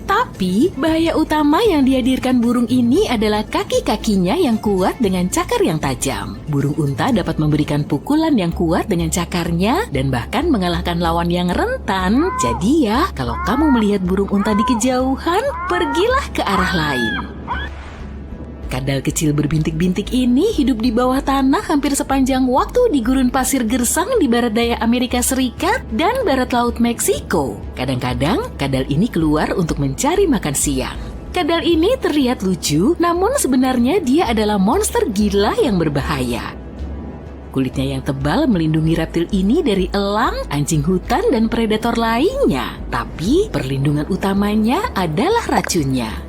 Tapi, bahaya utama yang dihadirkan burung ini adalah kaki-kakinya yang kuat dengan cakar yang tajam. Burung unta dapat memberikan pukulan yang kuat dengan cakarnya dan bahkan mengalahkan lawan yang rentan. Jadi ya, kalau kamu melihat burung unta di kejauhan, pergilah ke arah lain. Kadal kecil berbintik-bintik ini hidup di bawah tanah hampir sepanjang waktu di gurun pasir gersang di barat daya Amerika Serikat dan barat laut Meksiko. Kadang-kadang, kadal ini keluar untuk mencari makan siang. Kadal ini terlihat lucu, namun sebenarnya dia adalah monster gila yang berbahaya. Kulitnya yang tebal melindungi reptil ini dari elang, anjing hutan, dan predator lainnya. Tapi, perlindungan utamanya adalah racunnya.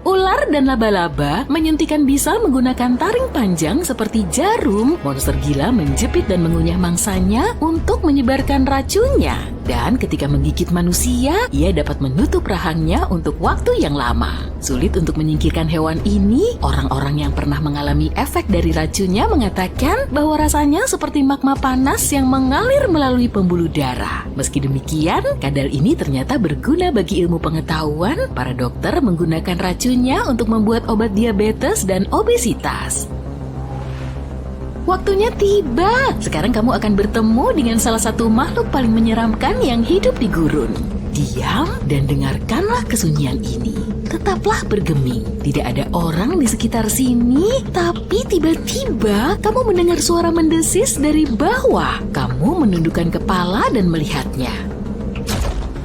Ular dan laba-laba menyuntikkan bisa menggunakan taring panjang seperti jarum. Monster gila menjepit dan mengunyah mangsanya untuk menyebarkan racunnya. Dan ketika menggigit manusia, ia dapat menutup rahangnya untuk waktu yang lama. Sulit untuk menyingkirkan hewan ini, orang-orang yang pernah mengalami efek dari racunnya mengatakan bahwa rasanya seperti magma panas yang mengalir melalui pembuluh darah. Meski demikian, kadal ini ternyata berguna bagi ilmu pengetahuan. Para dokter menggunakan racunnya untuk membuat obat diabetes dan obesitas. Waktunya tiba. Sekarang kamu akan bertemu dengan salah satu makhluk paling menyeramkan yang hidup di gurun. Diam dan dengarkanlah kesunyian ini. Tetaplah bergeming. Tidak ada orang di sekitar sini, tapi tiba-tiba kamu mendengar suara mendesis dari bawah. Kamu menundukkan kepala dan melihatnya.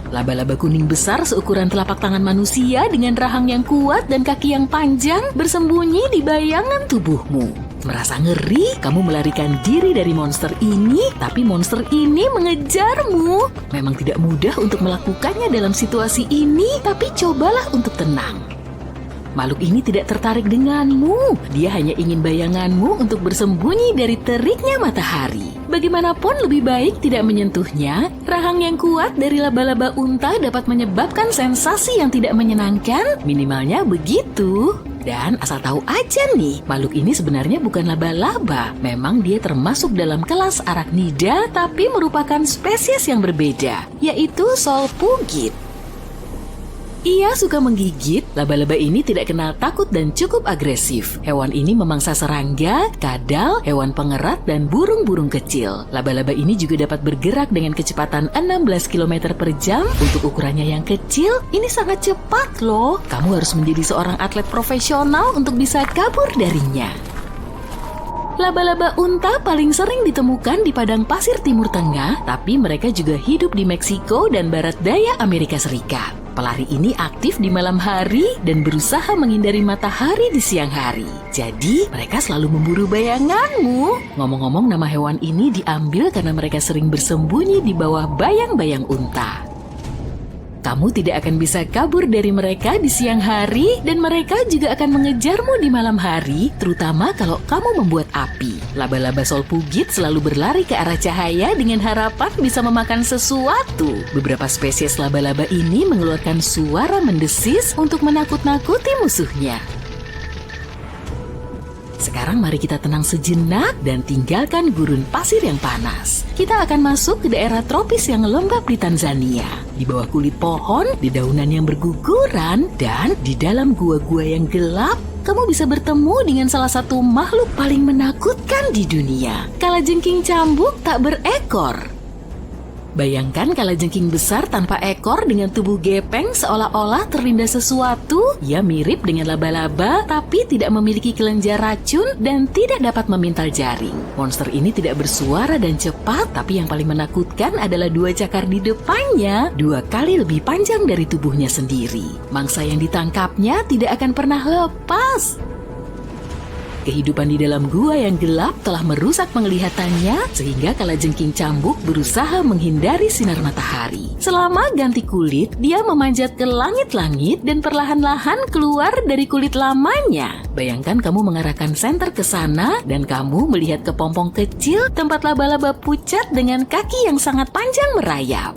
Laba-laba kuning besar seukuran telapak tangan manusia dengan rahang yang kuat dan kaki yang panjang bersembunyi di bayangan tubuhmu. Merasa ngeri, kamu melarikan diri dari monster ini, tapi monster ini mengejarmu. Memang tidak mudah untuk melakukannya dalam situasi ini, tapi cobalah untuk tenang. Makhluk ini tidak tertarik denganmu. Dia hanya ingin bayanganmu untuk bersembunyi dari teriknya matahari. Bagaimanapun lebih baik tidak menyentuhnya. Rahang yang kuat dari laba-laba unta dapat menyebabkan sensasi yang tidak menyenangkan. Minimalnya begitu. Dan asal tahu aja nih, makhluk ini sebenarnya bukan laba-laba. Memang dia termasuk dalam kelas arachnida, tapi merupakan spesies yang berbeda, yaitu solpugid. Ia suka menggigit. Laba-laba ini tidak kenal takut dan cukup agresif. Hewan ini memangsa serangga, kadal, hewan pengerat, dan burung-burung kecil. Laba-laba ini juga dapat bergerak dengan kecepatan 16 km per jam. Untuk ukurannya yang kecil, ini sangat cepat loh. Kamu harus menjadi seorang atlet profesional untuk bisa kabur darinya. Laba-laba unta paling sering ditemukan di padang pasir Timur Tengah, tapi mereka juga hidup di Meksiko dan barat daya Amerika Serikat. Pelari ini aktif di malam hari dan berusaha menghindari matahari di siang hari. Jadi, mereka selalu memburu bayanganmu. Ngomong-ngomong, nama hewan ini diambil karena mereka sering bersembunyi di bawah bayang-bayang unta. Kamu tidak akan bisa kabur dari mereka di siang hari, dan mereka juga akan mengejarmu di malam hari, terutama kalau kamu membuat api. Laba-laba solpugid selalu berlari ke arah cahaya dengan harapan bisa memakan sesuatu. Beberapa spesies laba-laba ini mengeluarkan suara mendesis untuk menakut-nakuti musuhnya. Sekarang mari kita tenang sejenak dan tinggalkan gurun pasir yang panas. Kita akan masuk ke daerah tropis yang lembab di Tanzania. Di bawah kulit pohon, di daunan yang berguguran, dan di dalam gua-gua yang gelap, kamu bisa bertemu dengan salah satu makhluk paling menakutkan di dunia. Kalajengking cambuk tak berekor. Bayangkan kalajengking besar tanpa ekor dengan tubuh gepeng seolah-olah terlindas sesuatu. Ia mirip dengan laba-laba tapi tidak memiliki kelenjar racun dan tidak dapat memintal jaring. Monster ini tidak bersuara dan cepat, tapi yang paling menakutkan adalah 2 cakar di depannya, 2 kali lebih panjang dari tubuhnya sendiri. Mangsa yang ditangkapnya tidak akan pernah lepas. Kehidupan di dalam gua yang gelap telah merusak penglihatannya sehingga kalajengking cambuk berusaha menghindari sinar matahari. Selama ganti kulit, dia memanjat ke langit-langit dan perlahan-lahan keluar dari kulit lamanya. Bayangkan kamu mengarahkan senter ke sana dan kamu melihat kepompong kecil tempat laba-laba pucat dengan kaki yang sangat panjang merayap.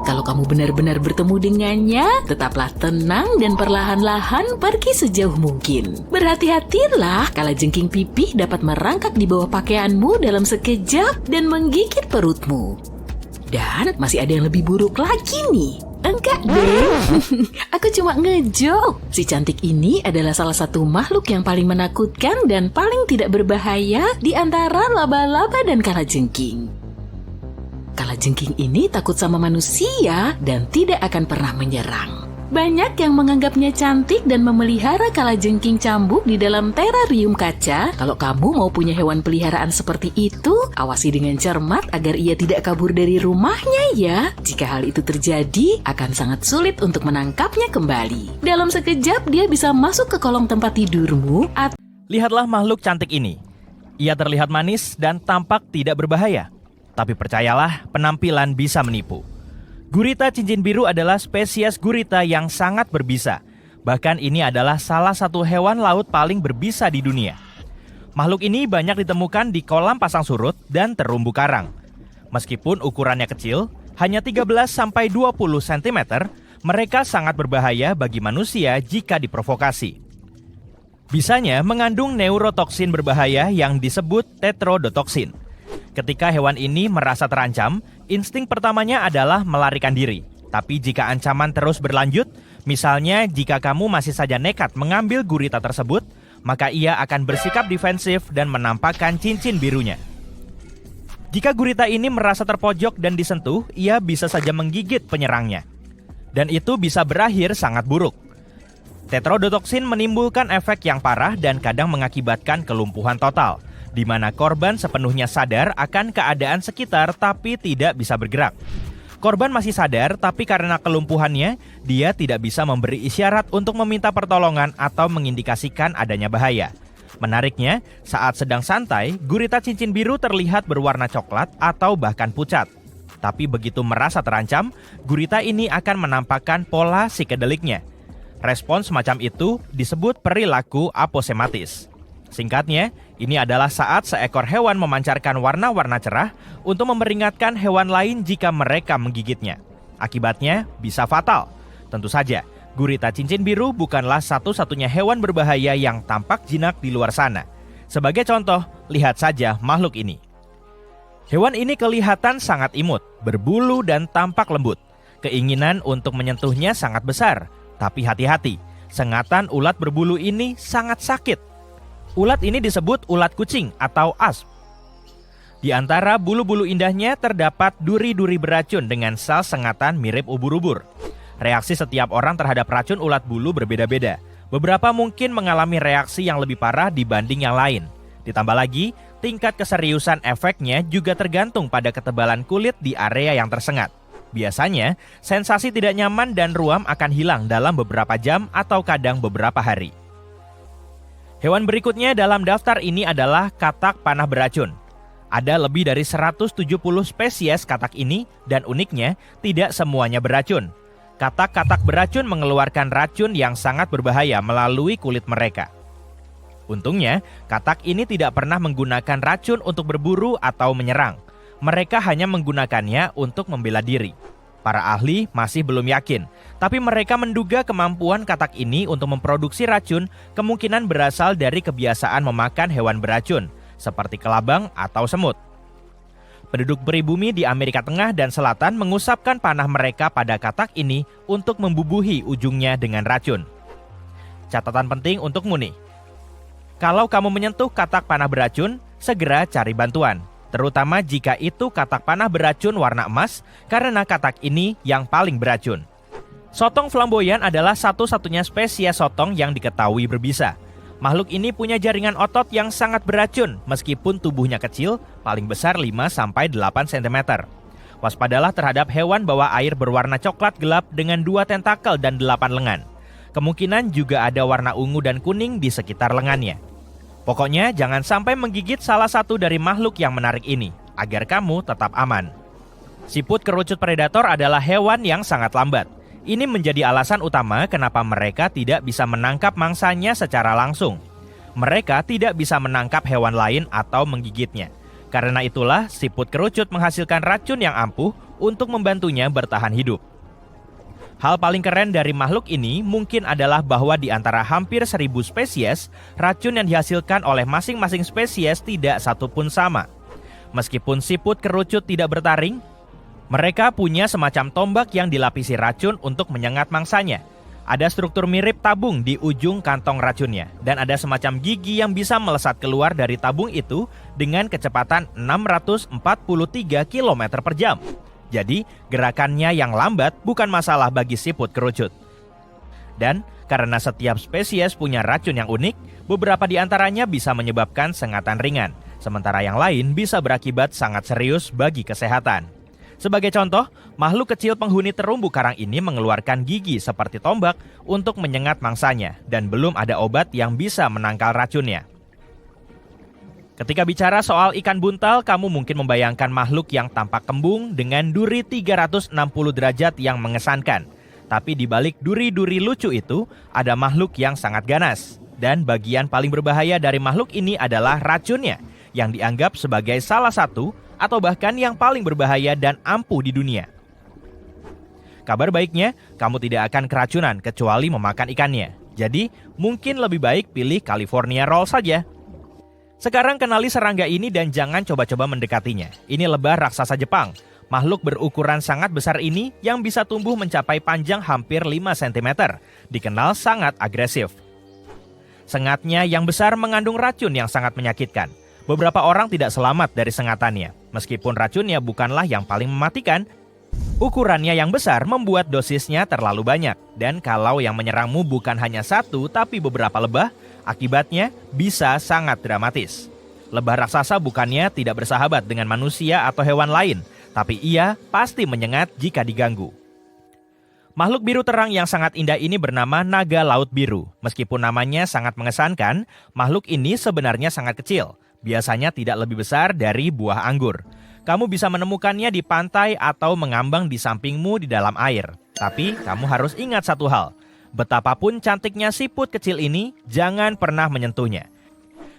Kalau kamu benar-benar bertemu dengannya, tetaplah tenang dan perlahan-lahan pergi sejauh mungkin. Berhati-hatilah, kalajengking pipih dapat merangkak di bawah pakaianmu dalam sekejap dan menggigit perutmu. Dan masih ada yang lebih buruk lagi nih. Enggak deh, aku cuma ngejok. Si cantik ini adalah salah satu makhluk yang paling menakutkan dan paling tidak berbahaya di antara laba-laba dan kalajengking. Kalajengking ini takut sama manusia dan tidak akan pernah menyerang. Banyak yang menganggapnya cantik dan memelihara kalajengking cambuk di dalam terarium kaca. Kalau kamu mau punya hewan peliharaan seperti itu, awasi dengan cermat agar ia tidak kabur dari rumahnya ya. Jika hal itu terjadi, akan sangat sulit untuk menangkapnya kembali. Dalam sekejap dia bisa masuk ke kolong tempat tidurmu atau... Lihatlah makhluk cantik ini. Ia terlihat manis dan tampak tidak berbahaya. Tapi percayalah, penampilan bisa menipu. Gurita cincin biru adalah spesies gurita yang sangat berbisa. Bahkan ini adalah salah satu hewan laut paling berbisa di dunia. Makhluk ini banyak ditemukan di kolam pasang surut dan terumbu karang. Meskipun ukurannya kecil, hanya 13-20 cm, mereka sangat berbahaya bagi manusia jika diprovokasi. Bisanya mengandung neurotoksin berbahaya yang disebut tetrodotoksin. Ketika hewan ini merasa terancam, insting pertamanya adalah melarikan diri. Tapi jika ancaman terus berlanjut, misalnya jika kamu masih saja nekat mengambil gurita tersebut, maka ia akan bersikap defensif dan menampakkan cincin birunya. Jika gurita ini merasa terpojok dan disentuh, ia bisa saja menggigit penyerangnya. Dan itu bisa berakhir sangat buruk. Tetrodotoksin menimbulkan efek yang parah dan kadang mengakibatkan kelumpuhan total, di mana korban sepenuhnya sadar akan keadaan sekitar tapi tidak bisa bergerak. Korban masih sadar tapi karena kelumpuhannya, dia tidak bisa memberi isyarat untuk meminta pertolongan atau mengindikasikan adanya bahaya. Menariknya, saat sedang santai, gurita cincin biru terlihat berwarna coklat atau bahkan pucat. Tapi begitu merasa terancam, gurita ini akan menampakkan pola psikedeliknya. Respons semacam itu disebut perilaku aposematis. Singkatnya, ini adalah saat seekor hewan memancarkan warna-warna cerah untuk memperingatkan hewan lain jika mereka menggigitnya. Akibatnya bisa fatal. Tentu saja, gurita cincin biru bukanlah satu-satunya hewan berbahaya yang tampak jinak di luar sana. Sebagai contoh, lihat saja makhluk ini. Hewan ini kelihatan sangat imut, berbulu dan tampak lembut. Keinginan untuk menyentuhnya sangat besar, tapi hati-hati, sengatan ulat berbulu ini sangat sakit. Ulat ini disebut ulat kucing atau asp. Di antara bulu-bulu indahnya terdapat duri-duri beracun dengan sel sengatan mirip ubur-ubur. Reaksi setiap orang terhadap racun ulat bulu berbeda-beda. Beberapa mungkin mengalami reaksi yang lebih parah dibanding yang lain. Ditambah lagi, tingkat keseriusan efeknya juga tergantung pada ketebalan kulit di area yang tersengat. Biasanya, sensasi tidak nyaman dan ruam akan hilang dalam beberapa jam atau kadang beberapa hari. Hewan berikutnya dalam daftar ini adalah katak panah beracun. Ada lebih dari 170 spesies katak ini dan uniknya tidak semuanya beracun. Katak-katak beracun mengeluarkan racun yang sangat berbahaya melalui kulit mereka. Untungnya, katak ini tidak pernah menggunakan racun untuk berburu atau menyerang. Mereka hanya menggunakannya untuk membela diri. Para ahli masih belum yakin, tapi mereka menduga kemampuan katak ini untuk memproduksi racun kemungkinan berasal dari kebiasaan memakan hewan beracun, seperti kelabang atau semut. Penduduk pribumi di Amerika Tengah dan Selatan mengusapkan panah mereka pada katak ini untuk membubuhi ujungnya dengan racun. Catatan penting untukmu nih. Kalau kamu menyentuh katak panah beracun, segera cari bantuan. terutama jika itu katak panah beracun warna emas, karena katak ini yang paling beracun. Sotong flamboyan adalah satu-satunya spesies sotong yang diketahui berbisa. Makhluk ini punya jaringan otot yang sangat beracun, meskipun tubuhnya kecil, paling besar 5-8 cm. Waspadalah terhadap hewan bawah air berwarna coklat gelap dengan 2 tentakel dan 8 lengan. Kemungkinan juga ada warna ungu dan kuning di sekitar lengannya. Pokoknya jangan sampai menggigit salah satu dari makhluk yang menarik ini, agar kamu tetap aman. Siput kerucut predator adalah hewan yang sangat lambat. Ini menjadi alasan utama kenapa mereka tidak bisa menangkap mangsanya secara langsung. Mereka tidak bisa menangkap hewan lain atau menggigitnya. Karena itulah siput kerucut menghasilkan racun yang ampuh untuk membantunya bertahan hidup. Hal paling keren dari makhluk ini mungkin adalah bahwa di antara hampir 1000 spesies, racun yang dihasilkan oleh masing-masing spesies tidak satupun sama. Meskipun siput kerucut tidak bertaring, mereka punya semacam tombak yang dilapisi racun untuk menyengat mangsanya. Ada struktur mirip tabung di ujung kantong racunnya, dan ada semacam gigi yang bisa melesat keluar dari tabung itu dengan kecepatan 643 km per jam. Jadi, gerakannya yang lambat bukan masalah bagi siput kerucut. Dan, karena setiap spesies punya racun yang unik, beberapa di antaranya bisa menyebabkan sengatan ringan, sementara yang lain bisa berakibat sangat serius bagi kesehatan. Sebagai contoh, makhluk kecil penghuni terumbu karang ini mengeluarkan gigi seperti tombak untuk menyengat mangsanya, dan belum ada obat yang bisa menangkal racunnya. Ketika bicara soal ikan buntal, kamu mungkin membayangkan makhluk yang tampak kembung dengan duri 360 derajat yang mengesankan. Tapi di balik duri-duri lucu itu, ada makhluk yang sangat ganas. Dan bagian paling berbahaya dari makhluk ini adalah racunnya, yang dianggap sebagai salah satu atau bahkan yang paling berbahaya dan ampuh di dunia. Kabar baiknya, kamu tidak akan keracunan kecuali memakan ikannya. Jadi, mungkin lebih baik pilih California Roll saja. Sekarang kenali serangga ini dan jangan coba-coba mendekatinya. Ini lebah raksasa Jepang. Makhluk berukuran sangat besar ini yang bisa tumbuh mencapai panjang hampir 5 cm. Dikenal sangat agresif. Sengatnya yang besar mengandung racun yang sangat menyakitkan. Beberapa orang tidak selamat dari sengatannya. Meskipun racunnya bukanlah yang paling mematikan, ukurannya yang besar membuat dosisnya terlalu banyak. Dan kalau yang menyerangmu bukan hanya satu tapi beberapa lebah, akibatnya bisa sangat dramatis. Lebah raksasa bukannya tidak bersahabat dengan manusia atau hewan lain, tapi ia pasti menyengat jika diganggu. Makhluk biru terang yang sangat indah ini bernama naga laut biru. Meskipun namanya sangat mengesankan, makhluk ini sebenarnya sangat kecil. Biasanya tidak lebih besar dari buah anggur. Kamu bisa menemukannya di pantai atau mengambang di sampingmu di dalam air. Tapi kamu harus ingat satu hal. Betapapun cantiknya siput kecil ini, jangan pernah menyentuhnya.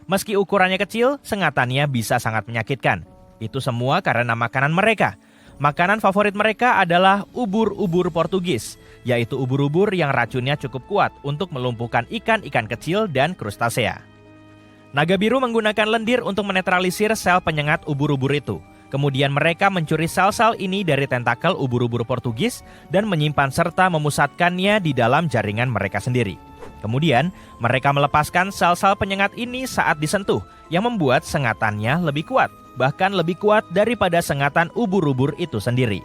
Meski ukurannya kecil, sengatannya bisa sangat menyakitkan. Itu semua karena makanan mereka. Makanan favorit mereka adalah ubur-ubur Portugis, yaitu ubur-ubur yang racunnya cukup kuat untuk melumpuhkan ikan-ikan kecil dan krustasea. Naga biru menggunakan lendir untuk menetralisir sel penyengat ubur-ubur itu. Kemudian mereka mencuri sel-sel ini dari tentakel ubur-ubur Portugis dan menyimpan serta memusatkannya di dalam jaringan mereka sendiri. Kemudian, mereka melepaskan sel-sel penyengat ini saat disentuh, yang membuat sengatannya lebih kuat, bahkan lebih kuat daripada sengatan ubur-ubur itu sendiri.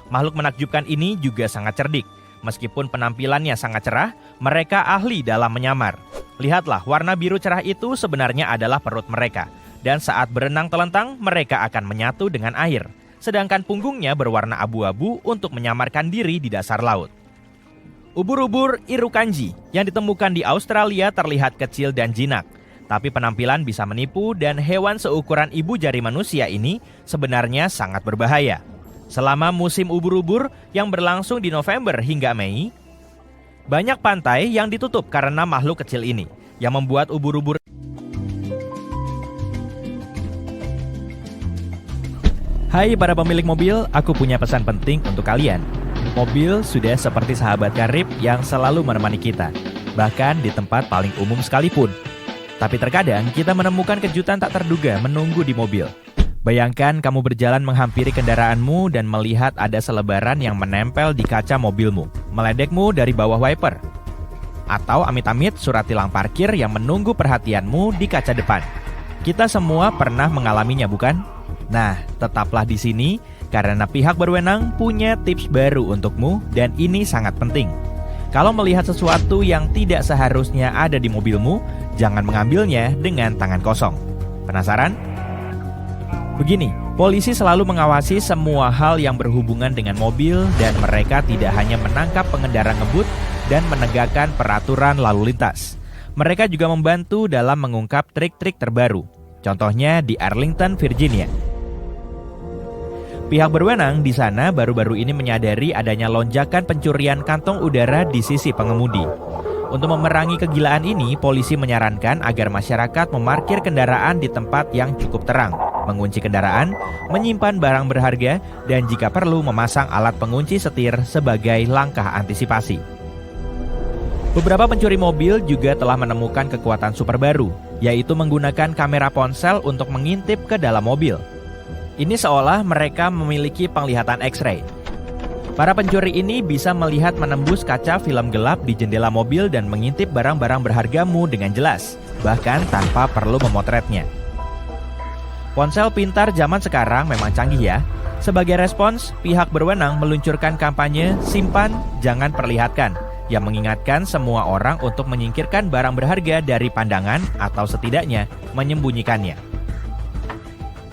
Makhluk menakjubkan ini juga sangat cerdik. Meskipun penampilannya sangat cerah, mereka ahli dalam menyamar. Lihatlah, warna biru cerah itu sebenarnya adalah perut mereka. Dan saat berenang telentang, mereka akan menyatu dengan air. Sedangkan punggungnya berwarna abu-abu untuk menyamarkan diri di dasar laut. Ubur-ubur Irukandji yang ditemukan di Australia terlihat kecil dan jinak. Tapi penampilan bisa menipu dan hewan seukuran ibu jari manusia ini sebenarnya sangat berbahaya. Selama musim ubur-ubur yang berlangsung di November hingga Mei, banyak pantai yang ditutup karena makhluk kecil ini, yang membuat ubur-ubur. Hai para pemilik mobil, aku punya pesan penting untuk kalian. Mobil sudah seperti sahabat karib yang selalu menemani kita, bahkan di tempat paling umum sekalipun. Tapi terkadang kita menemukan kejutan tak terduga menunggu di mobil. Bayangkan kamu berjalan menghampiri kendaraanmu dan melihat ada selebaran yang menempel di kaca mobilmu, meledekmu dari bawah wiper. Atau amit-amit surat tilang parkir yang menunggu perhatianmu di kaca depan. Kita semua pernah mengalaminya, bukan? Nah, tetaplah di sini karena pihak berwenang punya tips baru untukmu dan ini sangat penting. Kalau melihat sesuatu yang tidak seharusnya ada di mobilmu, jangan mengambilnya dengan tangan kosong. Penasaran? Begini, polisi selalu mengawasi semua hal yang berhubungan dengan mobil dan mereka tidak hanya menangkap pengendara ngebut dan menegakkan peraturan lalu lintas. Mereka juga membantu dalam mengungkap trik-trik terbaru. Contohnya di Arlington, Virginia. Pihak berwenang di sana baru-baru ini menyadari adanya lonjakan pencurian kantong udara di sisi pengemudi. Untuk memerangi kegilaan ini, polisi menyarankan agar masyarakat memarkir kendaraan di tempat yang cukup terang, mengunci kendaraan, menyimpan barang berharga, dan jika perlu memasang alat pengunci setir sebagai langkah antisipasi. Beberapa pencuri mobil juga telah menemukan kekuatan super baru, yaitu menggunakan kamera ponsel untuk mengintip ke dalam mobil. Ini seolah mereka memiliki penglihatan X-ray. Para pencuri ini bisa melihat menembus kaca film gelap di jendela mobil dan mengintip barang-barang berhargamu dengan jelas, bahkan tanpa perlu memotretnya. Ponsel pintar zaman sekarang memang canggih ya. Sebagai respons, pihak berwenang meluncurkan kampanye "Simpan, Jangan Perlihatkan" yang mengingatkan semua orang untuk menyingkirkan barang berharga dari pandangan atau setidaknya menyembunyikannya.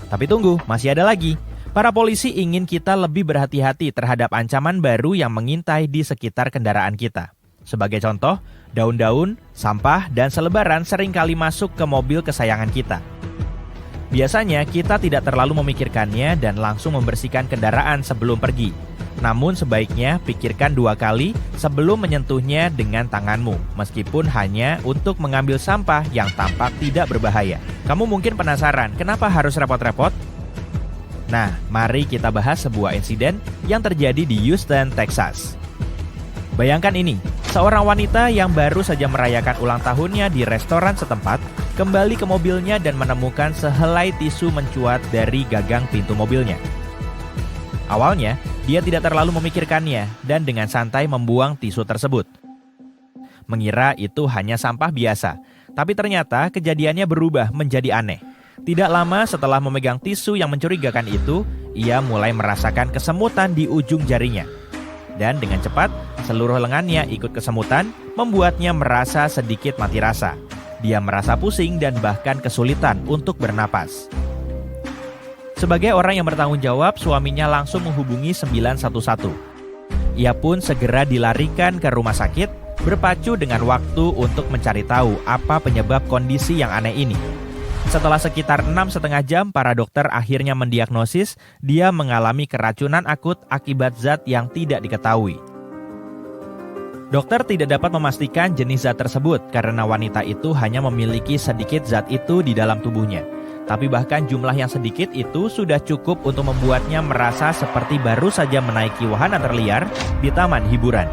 Tapi tunggu, masih ada lagi. Para polisi ingin kita lebih berhati-hati terhadap ancaman baru yang mengintai di sekitar kendaraan kita. Sebagai contoh, daun-daun, sampah, dan selebaran seringkali masuk ke mobil kesayangan kita. Biasanya kita tidak terlalu memikirkannya dan langsung membersihkan kendaraan sebelum pergi. Namun sebaiknya pikirkan 2 kali sebelum menyentuhnya dengan tanganmu, meskipun hanya untuk mengambil sampah yang tampak tidak berbahaya. Kamu mungkin penasaran, kenapa harus repot-repot? Nah, mari kita bahas sebuah insiden yang terjadi di Houston, Texas. Bayangkan ini, seorang wanita yang baru saja merayakan ulang tahunnya di restoran setempat, kembali ke mobilnya dan menemukan sehelai tisu mencuat dari gagang pintu mobilnya. Awalnya, dia tidak terlalu memikirkannya dan dengan santai membuang tisu tersebut. Mengira itu hanya sampah biasa, tapi ternyata kejadiannya berubah menjadi aneh. Tidak lama setelah memegang tisu yang mencurigakan itu, ia mulai merasakan kesemutan di ujung jarinya. Dan dengan cepat, seluruh lengannya ikut kesemutan, membuatnya merasa sedikit mati rasa. Dia merasa pusing dan bahkan kesulitan untuk bernapas. Sebagai orang yang bertanggung jawab, suaminya langsung menghubungi 911. Ia pun segera dilarikan ke rumah sakit, berpacu dengan waktu untuk mencari tahu apa penyebab kondisi yang aneh ini. Setelah sekitar 6,5 jam, para dokter akhirnya mendiagnosis dia mengalami keracunan akut akibat zat yang tidak diketahui. Dokter tidak dapat memastikan jenis zat tersebut karena wanita itu hanya memiliki sedikit zat itu di dalam tubuhnya. Tapi bahkan jumlah yang sedikit itu sudah cukup untuk membuatnya merasa seperti baru saja menaiki wahana terliar di taman hiburan.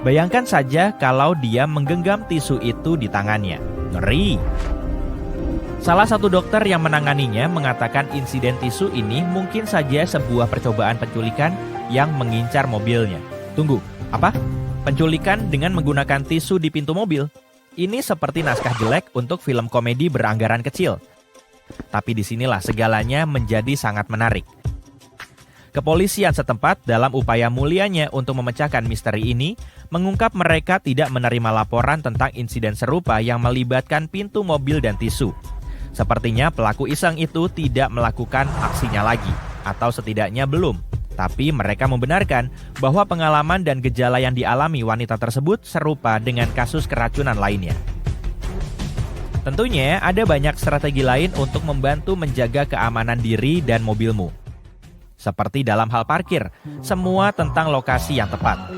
Bayangkan saja kalau dia menggenggam tisu itu di tangannya. Ngeri! Salah satu dokter yang menanganinya mengatakan insiden tisu ini mungkin saja sebuah percobaan penculikan yang mengincar mobilnya. Tunggu, apa? Penculikan dengan menggunakan tisu di pintu mobil? Ini seperti naskah jelek untuk film komedi beranggaran kecil. Tapi disinilah segalanya menjadi sangat menarik. Kepolisian setempat dalam upaya mulianya untuk memecahkan misteri ini, mengungkap mereka tidak menerima laporan tentang insiden serupa yang melibatkan pintu mobil dan tisu. Sepertinya pelaku iseng itu tidak melakukan aksinya lagi, atau setidaknya belum. Tapi mereka membenarkan bahwa pengalaman dan gejala yang dialami wanita tersebut serupa dengan kasus keracunan lainnya. Tentunya ada banyak strategi lain untuk membantu menjaga keamanan diri dan mobilmu. Seperti dalam hal parkir, semua tentang lokasi yang tepat.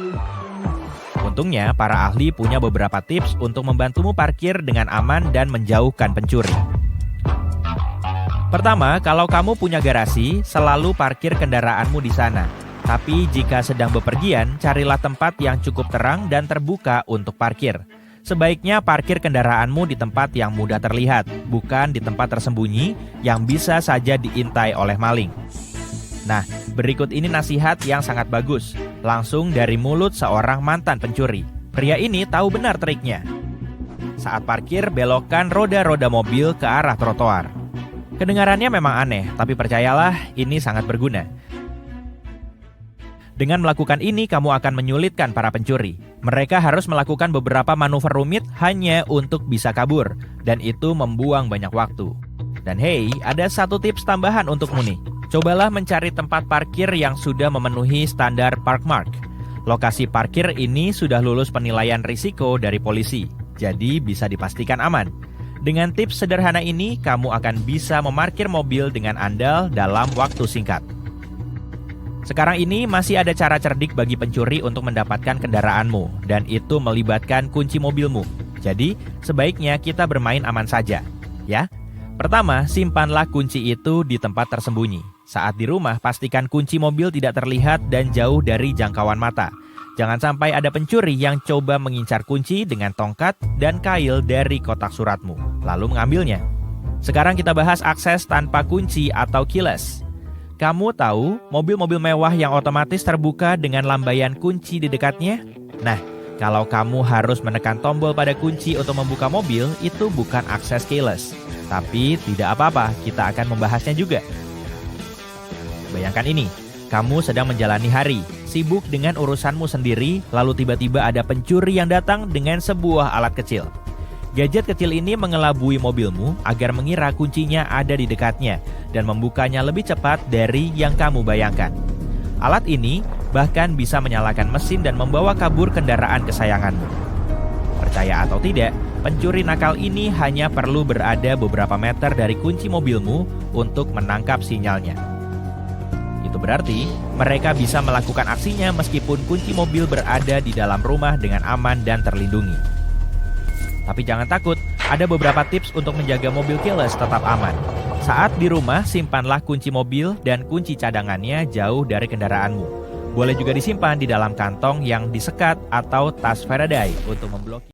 Untungnya, para ahli punya beberapa tips untuk membantumu parkir dengan aman dan menjauhkan pencuri. Pertama, kalau kamu punya garasi, selalu parkir kendaraanmu di sana. Tapi jika sedang bepergian, carilah tempat yang cukup terang dan terbuka untuk parkir. Sebaiknya parkir kendaraanmu di tempat yang mudah terlihat, bukan di tempat tersembunyi yang bisa saja diintai oleh maling. Nah, berikut ini nasihat yang sangat bagus, langsung dari mulut seorang mantan pencuri. Pria ini tahu benar triknya. Saat parkir, belokkan roda-roda mobil ke arah trotoar. Kedengarannya memang aneh, tapi percayalah, ini sangat berguna. Dengan melakukan ini, kamu akan menyulitkan para pencuri. Mereka harus melakukan beberapa manuver rumit hanya untuk bisa kabur, dan itu membuang banyak waktu. Dan hey, ada satu tips tambahan untukmu nih. Cobalah mencari tempat parkir yang sudah memenuhi standar Parkmark. Lokasi parkir ini sudah lulus penilaian risiko dari polisi, jadi bisa dipastikan aman. Dengan tips sederhana ini, kamu akan bisa memarkir mobil dengan andal dalam waktu singkat. Sekarang ini masih ada cara cerdik bagi pencuri untuk mendapatkan kendaraanmu, dan itu melibatkan kunci mobilmu. Jadi, sebaiknya kita bermain aman saja, ya. Pertama, simpanlah kunci itu di tempat tersembunyi. Saat di rumah, pastikan kunci mobil tidak terlihat dan jauh dari jangkauan mata. Jangan sampai ada pencuri yang coba mengincar kunci dengan tongkat dan kail dari kotak suratmu, lalu mengambilnya. Sekarang kita bahas akses tanpa kunci atau keyless. Kamu tahu mobil-mobil mewah yang otomatis terbuka dengan lambaian kunci di dekatnya? Nah, kalau kamu harus menekan tombol pada kunci untuk membuka mobil, itu bukan akses keyless. Tapi tidak apa-apa, kita akan membahasnya juga. Bayangkan ini, kamu sedang menjalani hari, sibuk dengan urusanmu sendiri, lalu tiba-tiba ada pencuri yang datang dengan sebuah alat kecil. Gadget kecil ini mengelabui mobilmu agar mengira kuncinya ada di dekatnya dan membukanya lebih cepat dari yang kamu bayangkan. Alat ini bahkan bisa menyalakan mesin dan membawa kabur kendaraan kesayanganmu. Percaya atau tidak, pencuri nakal ini hanya perlu berada beberapa meter dari kunci mobilmu untuk menangkap sinyalnya. Itu berarti mereka bisa melakukan aksinya meskipun kunci mobil berada di dalam rumah dengan aman dan terlindungi. Tapi jangan takut, ada beberapa tips untuk menjaga mobil keyless tetap aman. Saat di rumah, simpanlah kunci mobil dan kunci cadangannya jauh dari kendaraanmu. Boleh juga disimpan di dalam kantong yang disekat atau tas Faraday untuk memblokir.